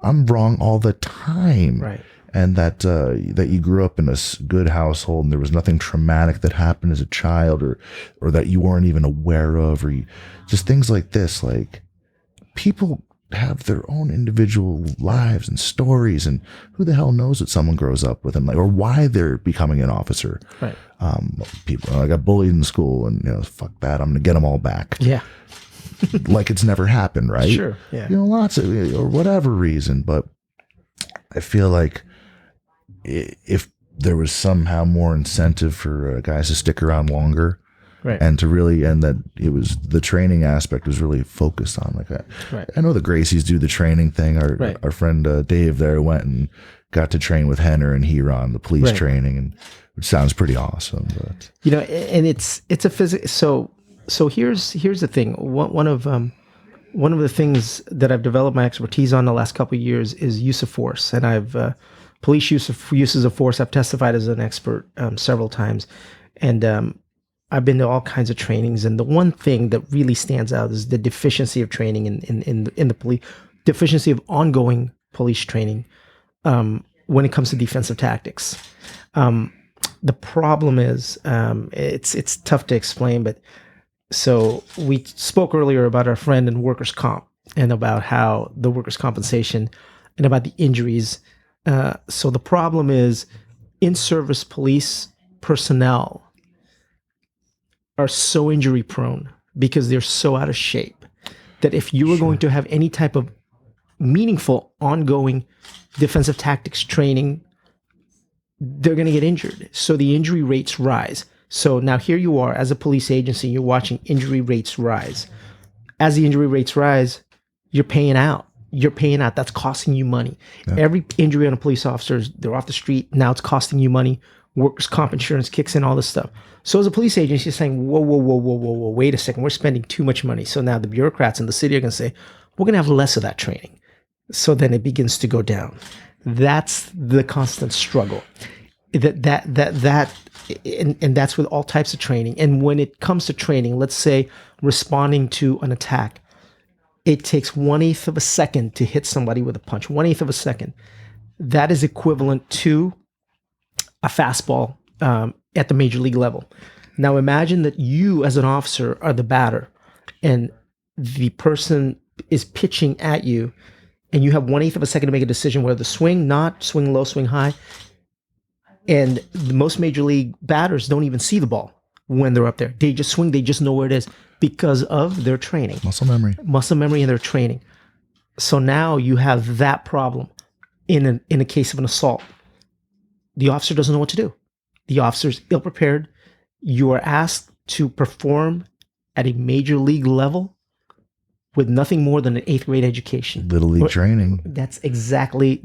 I'm wrong all the time. And that you grew up in a good household and there was nothing traumatic that happened as a child, or that you weren't even aware of, or just things like this. Like, people have their own individual lives and stories, and who the hell knows what someone grows up with, and like, or why they're becoming an officer. People, I got bullied in school, and fuck that, I'm gonna get them all back. Like it's never happened, right? Lots of, or whatever reason. But I feel like if there was somehow more incentive for guys to stick around longer, and to really, and that it was, the training aspect was really focused on like that. I know the Gracies do the training thing. Our friend Dave there went and got to train with Henner and Huron, the police training, and which sounds pretty awesome. But and it's a physics. So here's the thing. One of the things that I've developed my expertise on the last couple of years is use of force, and I've police uses of force. I've testified as an expert several times, and I've been to all kinds of trainings. And the one thing that really stands out is the deficiency of training in the police, deficiency of ongoing police training when it comes to defensive tactics. The problem is it's tough to explain, but so we spoke earlier about our friend in workers' comp and about how the workers' compensation and about the injuries. So the problem is in-service police personnel are so injury prone because they're so out of shape that if you were going to have any type of meaningful ongoing defensive tactics training, they're going to get injured. So the injury rates rise. So now here you are as a police agency, you're watching injury rates rise. As the injury rates rise, you're paying out. That's costing you money. Yeah. Every injury on a police officer, they're off the street. Now it's costing you money. Workers' comp insurance kicks in, all this stuff. So as a police agency, you're saying, whoa, wait a second. We're spending too much money. So now the bureaucrats in the city are going to say, we're going to have less of that training. So then it begins to go down. That's the constant struggle. And that's with all types of training. And when it comes to training, let's say responding to an attack, it takes 1/8 of a second to hit somebody with a punch. 1/8 of a second. That is equivalent to a fastball at the major league level. Now imagine that you as an officer are the batter and the person is pitching at you and you have 1/8 of a second to make a decision whether to swing, not swing low, swing high. And the most major league batters don't even see the ball when they're up there. They just swing. They just know where it is because of their training. Muscle memory and their training. So now you have that problem in a case of an assault. The officer doesn't know what to do. The officer's ill-prepared. You are asked to perform at a major league level with nothing more than an 8th grade education. Little league training. That's exactly,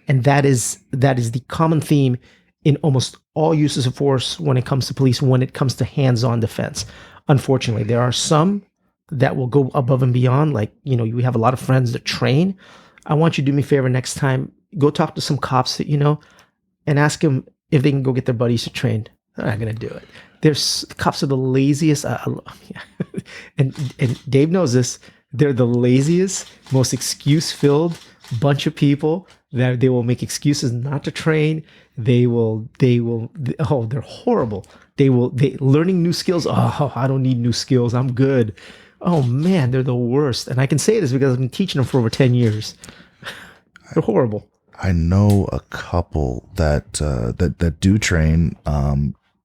and that is the common theme in almost all uses of force when it comes to police, when it comes to hands-on defense. Unfortunately, there are some that will go above and beyond. Like, we have a lot of friends that train. I want you to do me a favor next time. Go talk to some cops that you know and ask them if they can go get their buddies to train. They're not going to do it. Cops are the laziest. And Dave knows this. They're the laziest, most excuse-filled bunch of people that they will make excuses not to train. They're horrible. Learning new skills. Oh, I don't need new skills. I'm good. Oh man, they're the worst. And I can say this because I've been teaching them for over 10 years. They're horrible. I know a couple that do train.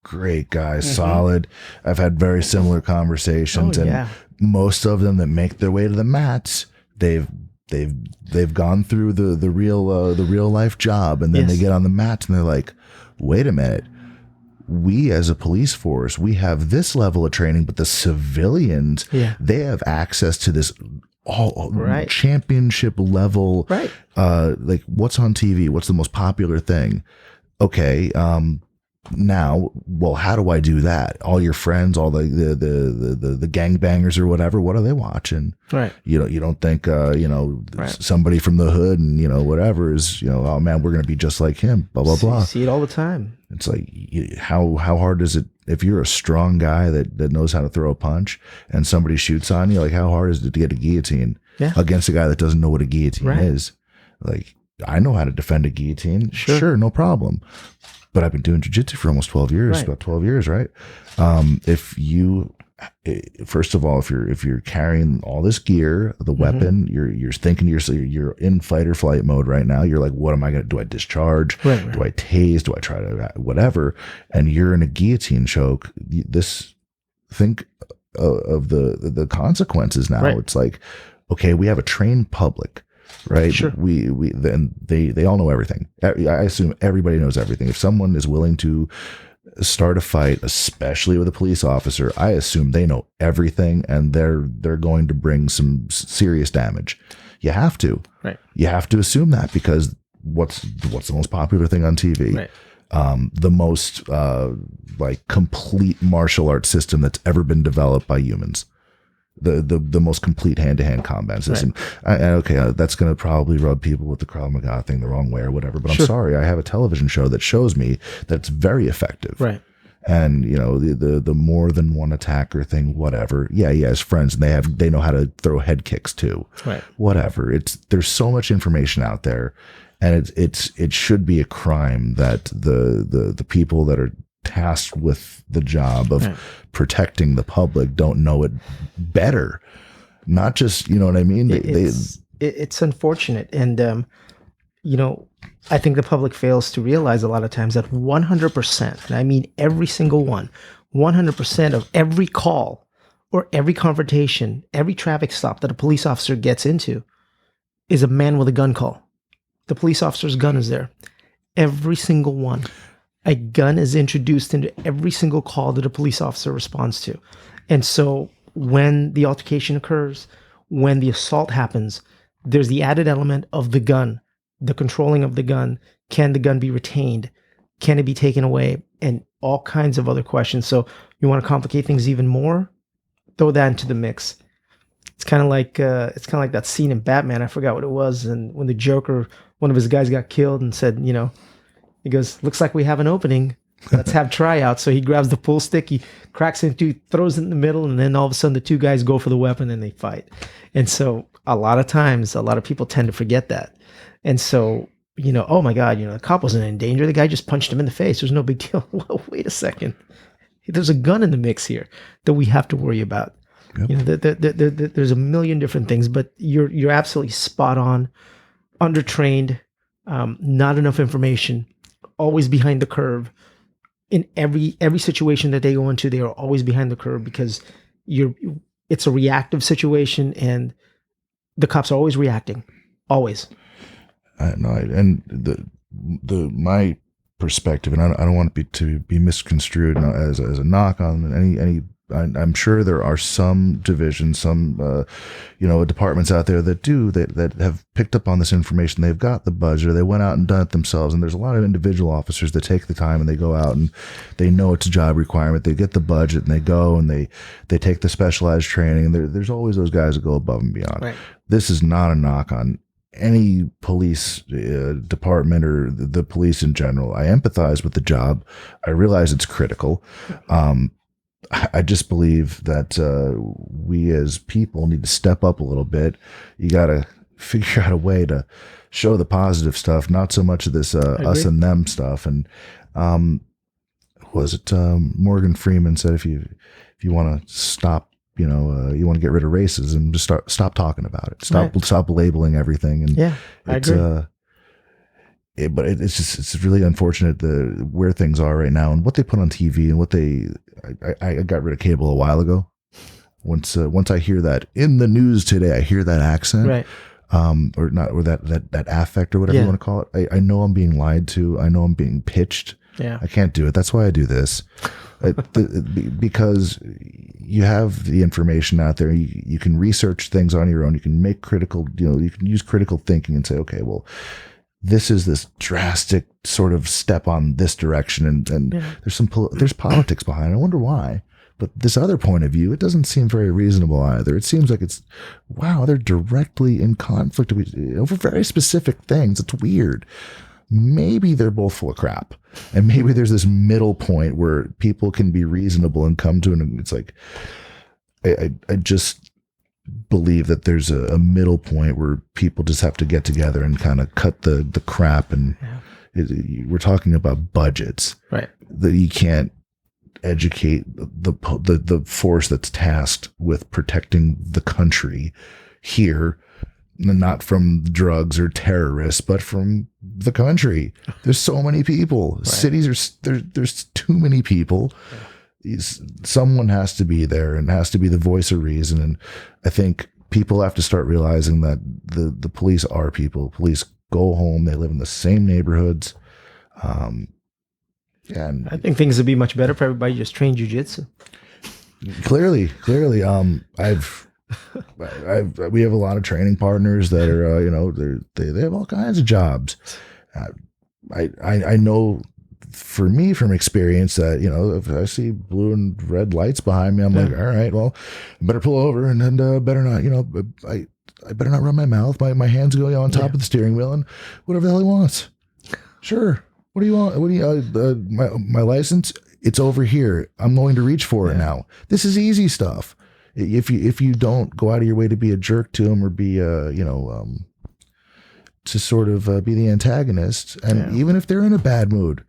Great guys, solid. I've had very similar conversations, and most of them that make their way to the mats, they've gone through the real life job, and then they get on the mats and they're like, wait a minute. We as a police force, we have this level of training, but the civilians, they have access to this championship level. Right. Like what's on TV? What's the most popular thing? Okay. Now, well, how do I do that? All your friends, all the gangbangers or whatever, what are they watching? Right. You don't think, somebody from the hood and, whatever is, oh man, we're going to be just like him, blah, blah, blah. See it all the time. It's like, how hard is it if you're a strong guy that knows how to throw a punch and somebody shoots on you? Like, how hard is it to get a guillotine against a guy that doesn't know what a guillotine is? Like, I know how to defend a guillotine. Sure, no problem. But I've been doing jujitsu for almost 12 years, about 12 years, right? First of all, if you're carrying all this gear, the weapon, you're thinking you're in fight or flight mode right now. You're like, what am I going to do? I discharge? Do I tase? Do I try to whatever? And you're in a guillotine choke. Think of the consequences now. Right. It's like, okay, we have a trained public. Right. Sure. They all know everything. I assume everybody knows everything. If someone is willing to start a fight, especially with a police officer, I assume they know everything and they're going to bring some serious damage. You have to. Right. You have to assume that because what's the most popular thing on TV? Right. The most complete martial arts system that's ever been developed by humans. the most complete hand-to-hand combat system. Right. That's going to probably rub people with the Krav Maga thing the wrong way or whatever, but I'm sorry, I have a television show that shows me that's very effective. Right. And the more than one attacker thing, whatever. Yeah, he has friends and they know how to throw head kicks too. Right. Whatever. There's so much information out there, and it should be a crime that the people that are tasked with the job of protecting the public don't know it better. Not just, you know what I mean? It's unfortunate, and I think the public fails to realize a lot of times that 100%, and I mean every single one, 100% of every call or every confrontation, every traffic stop that a police officer gets into is a man with a gun call. The police officer's gun is there. Every single one. A gun is introduced into every single call that a police officer responds to. And so when the altercation occurs, when the assault happens, there's the added element of the gun. The controlling of the gun. Can the gun be retained? Can it be taken away? And all kinds of other questions. So you want to complicate things even more? Throw that into the mix. It's kind of like that scene in Batman. I forgot what it was. And when the Joker, one of his guys got killed, and said, he goes, "Looks like we have an opening. Let's have tryouts." So he grabs the pool stick, he cracks it into, throws it in the middle, and then all of a sudden the two guys go for the weapon and they fight. And so a lot of times, a lot of people tend to forget that. And so, oh my God, the cop wasn't in danger. The guy just punched him in the face. There's no big deal. Well, wait a second. There's a gun in the mix here that we have to worry about. Yep. There's a million different things, but you're absolutely spot on. Undertrained, not enough information, always behind the curve. In every situation that they go into, they are always behind the curve because it's a reactive situation, and the cops are always reacting, always. And my perspective, and I don't want it to be misconstrued as a knock on any. I'm sure there are some divisions, some departments out there that have picked up on this information. They've got the budget, or they went out and done it themselves. And there's a lot of individual officers that take the time and they go out and they know it's a job requirement. They get the budget and they go and they take the specialized training. And there's always those guys that go above and beyond. Right. This is not a knock on any police department or the police in general. I empathize with the job. I realize it's critical. I just believe that we as people need to step up a little bit. You got to figure out a way to show the positive stuff, not so much of this us and them stuff. And was it Morgan Freeman said, if you want to stop, you want to get rid of racism, just stop talking about it. Stop labeling everything. And I agree. But it's really unfortunate where things are right now and what they put on TV and what I got rid of cable a while ago. Once I hear that in the news today, I hear that accent, right? Or not, or that affect or whatever you want to call it. I know I'm being lied to. I know I'm being pitched. Yeah, I can't do it. That's why I do this, because you have the information out there. You can research things on your own. You can make critical. You can use critical thinking and say, okay, well, this is this drastic sort of step on this direction, and there's politics behind it. I wonder why. But this other point of view, it doesn't seem very reasonable either. It seems like they're directly in conflict over very specific things. It's weird. Maybe they're both full of crap, and maybe there's this middle point where people can be reasonable and come to an. It's like I just believe that there's a middle point where people just have to get together and kind of cut the crap. And we're talking about budgets, right? That you can't educate the force that's tasked with protecting the country here, not from drugs or terrorists, but from the country. There's so many people. Right. Cities there's too many people. Someone has to be there and has to be the voice of reason. And I think people have to start realizing that the police are people. Police go home. They live in the same neighborhoods. And I think things would be much better for everybody just train jujitsu. Clearly. We have a lot of training partners that are, they have all kinds of jobs. I know for me, from experience, that if I see blue and red lights behind me, I'm like, all right, well, I better pull over, and then better not, I better not run my mouth. My hands go on top of the steering wheel, and whatever the hell he wants. Sure. What do you want? What do you? My license? It's over here. I'm going to reach for it now. This is easy stuff. If you don't go out of your way to be a jerk to him, or be to sort of be the antagonist, and even if they're in a bad mood,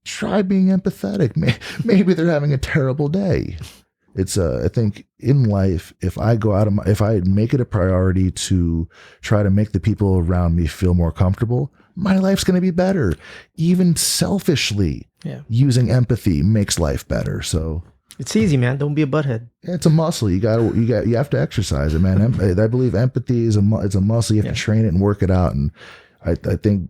try being empathetic. Maybe they're having a terrible day. It's I think in life, if I make it a priority to try to make the people around me feel more comfortable, my life's going to be better. Even selfishly, using empathy makes life better. So it's easy, man. Don't be a butthead. It's a muscle. You have to exercise it, man. I believe empathy is it's a muscle. You have to train it and work it out. And I think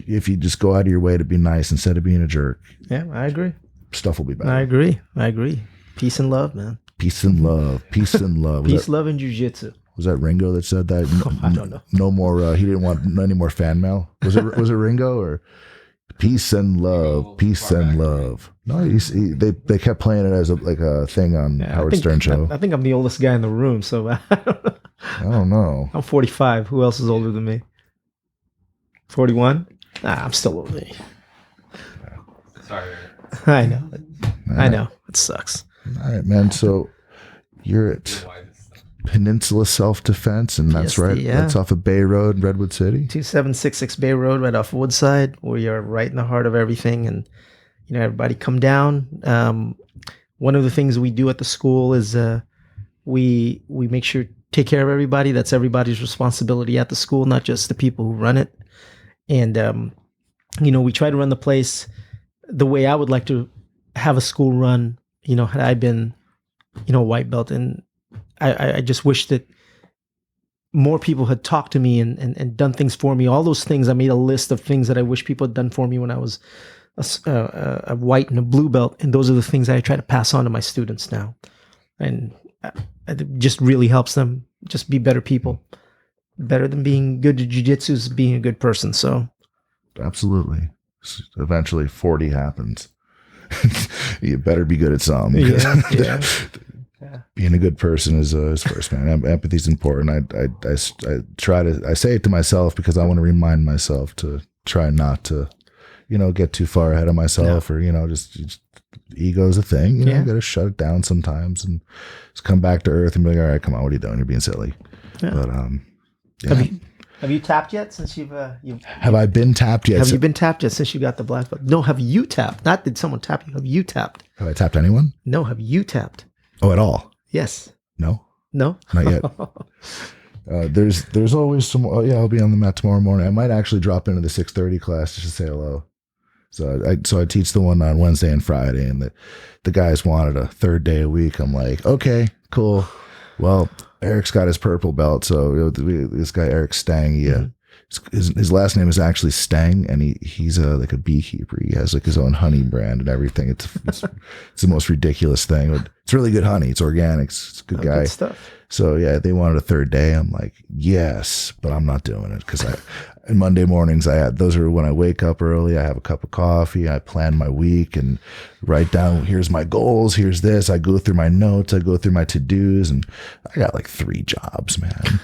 if you just go out of your way to be nice instead of being a jerk, I agree. Stuff will be better. I agree. Peace and love, man. Peace and love. Peace and love. Peace, love, and jujitsu. Was that Ringo that said that? I don't know. No more. He didn't want any more fan mail. Was it Ringo or peace and love? Peace and love. No, they kept playing it as a thing on Howard Stern show. I think I'm the oldest guy in the room, so I don't know. I'm 45. Who else is older than me? 41. I'm still older than you. Sorry. I know. I know. It sucks. All right, man. So you're at Peninsula Self Defense, and that's right. That's off of Bay Road, Redwood City. 2766 Bay Road, right off Woodside. We are right in the heart of everything, and everybody come down. One of the things we do at the school is we make sure to take care of everybody. That's everybody's responsibility at the school, not just the people who run it. And we try to run the place the way I would like to have a school run. Had I been, a white belt, and I just wish that more people had talked to me and done things for me. All those things, I made a list of things that I wish people had done for me when I was a white and a blue belt. And those are the things I try to pass on to my students now. And it just really helps them just be better people. Better than being good at jujitsu is being a good person. So absolutely. Eventually 40 happens. You better be good at some. Yeah. Being a good person is first, man. Empathy is important. I say it to myself because I want to remind myself to try not to, get too far ahead of myself, or just ego's a thing. You got to shut it down sometimes and just come back to earth and be like, all right, come on, what are you doing? You're being silly. Yeah. But Have you tapped yet since you've have I been tapped yet? Have you been tapped yet since you got the black belt? No, have you tapped? Not did someone tap you? Have you tapped? Have I tapped anyone? No, have you tapped? Oh, at all? Yes. No, not yet. There's always some. Oh yeah, I'll be on the mat tomorrow morning. I might actually drop into the 6:30 class just to say hello. So I teach the one on Wednesday and Friday, and the guys wanted a third day a week. I'm like, okay, cool. Well, Eric's got his purple belt, so this guy Eric Stang, his last name is actually Stang, and he's like a beekeeper. He has like his own honey brand and everything. It's the most ridiculous thing. But it's really good honey. It's organic. It's a good guy. Good stuff. So yeah, they wanted a third day. I'm like, yes, but I'm not doing it because and Monday mornings those are when I wake up early. I have a cup of coffee. I plan my week and write down, here's my goals. Here's this. I go through my notes. I go through my to-dos, and I got like 3 jobs, man.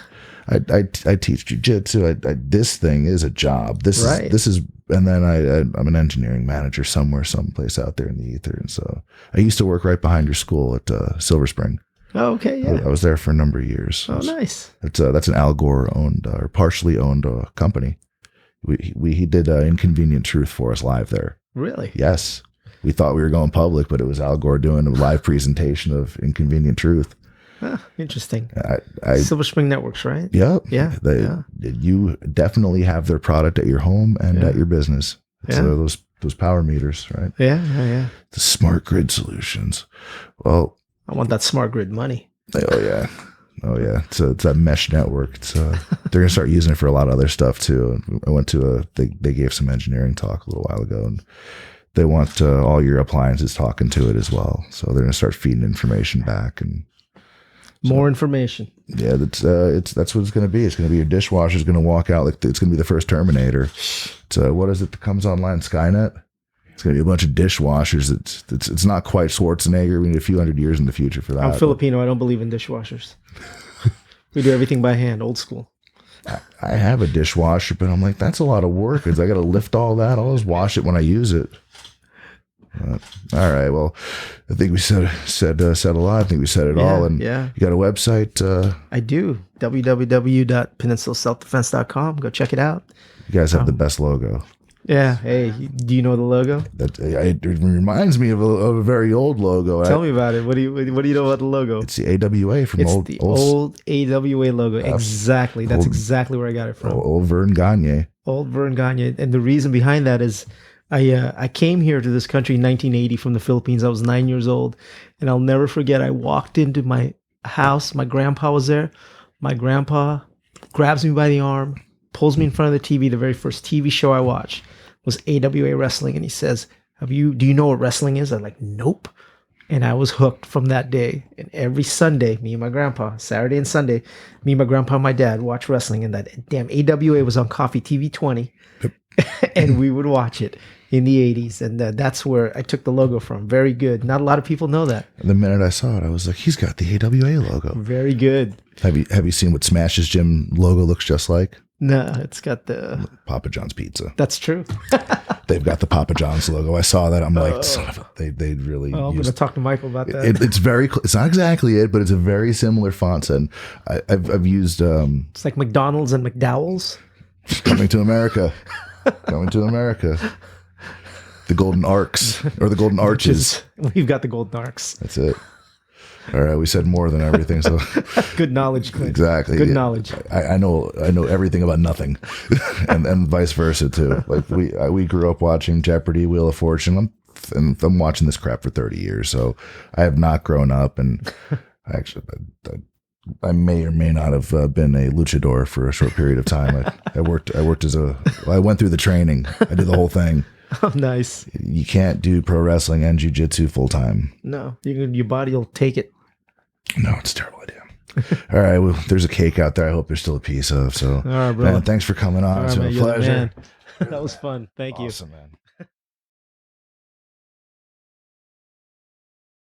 I teach jujitsu. This thing is a job. This is, and then I'm an engineering manager someplace out there in the ether. And so I used to work right behind your school at Silver Spring. Oh, okay, yeah. I was there for a number of years. Oh, nice. That's an Al Gore owned or partially owned company. He did Inconvenient Truth for us live there. Really? Yes. We thought we were going public, but it was Al Gore doing a live presentation of Inconvenient Truth. Interesting. Silver Spring Networks, right? Yep. Yeah. You definitely have their product at your home and at your business. So those power meters, right? Yeah. The smart grid solutions. Well, I want that smart grid money. Oh yeah. So it's that mesh network. They're gonna start using it for a lot of other stuff too. I went to they gave some engineering talk a little while ago, and they want all your appliances talking to it as well. So they're gonna start feeding information back and more information. Yeah, that's what it's gonna be. It's gonna be your dishwasher's gonna walk out like it's gonna be the first Terminator. What is it that comes online? Skynet. It's going to be a bunch of dishwashers. It's not quite Schwarzenegger. We need a few hundred years in the future for that. I'm Filipino. I don't believe in dishwashers. We do everything by hand, old school. I have a dishwasher, but I'm like, that's a lot of work. Because I got to lift all that. I'll just wash it when I use it. All right. Well, I think we said a lot. I think we said it all. And yeah. You got a website? I do. www.peninsulaselfdefense.com. Go check it out. You guys have the best logo. Yeah. Hey, do you know the logo? It reminds me of a very old logo. Tell me about it. What do you know about the logo? It's the AWA from old AWA logo. Exactly. That's exactly where I got it from. Old Vern Gagne. Old Vern Gagne. And the reason behind that is I came here to this country in 1980 from the Philippines. I was 9 years old. And I'll never forget, I walked into my house. My grandpa was there. My grandpa grabs me by the arm, pulls me in front of the TV. The very first TV show I watched was AWA Wrestling. And he says, do you know what wrestling is? I'm like, nope. And I was hooked from that day. And every Sunday, me and my grandpa, Saturday and Sunday, me, my grandpa, and my dad watch wrestling. And that damn AWA was on Coffee TV 20. Yep. And we would watch it in the 80s. And that's where I took the logo from. Very good. Not a lot of people know that. The minute I saw it, I was like, he's got the AWA logo. Very good. Have you seen what Smash's gym logo looks just like? No, it's got the Papa John's pizza. That's true. They've got the Papa John's logo. I saw that. I'm like, son of a, they really. I'm going to talk to Michael about that. It's not exactly it, but it's a very similar font. And I've used. It's like McDonald's and McDowell's. Coming to America. Coming to America. The Golden Arcs or the Golden Arches. We've got the Golden Arcs. That's it. All right, we said more than everything. So good knowledge, Clint. Exactly. Good knowledge. I know everything about nothing, and vice versa too. Like we grew up watching Jeopardy, Wheel of Fortune. I'm watching this crap for 30 years, so I have not grown up. And I may or may not have been a luchador for a short period of time. I worked I went through the training. I did the whole thing. Oh, nice. You can't do pro wrestling and jiu-jitsu full time. No, your body will take it. No, it's a terrible idea. All right, well, there's a cake out there. I hope there's still a piece of. So, all right, bro. Man, thanks for coming on. It's been a pleasure. That was fun. Thank you. Awesome, man.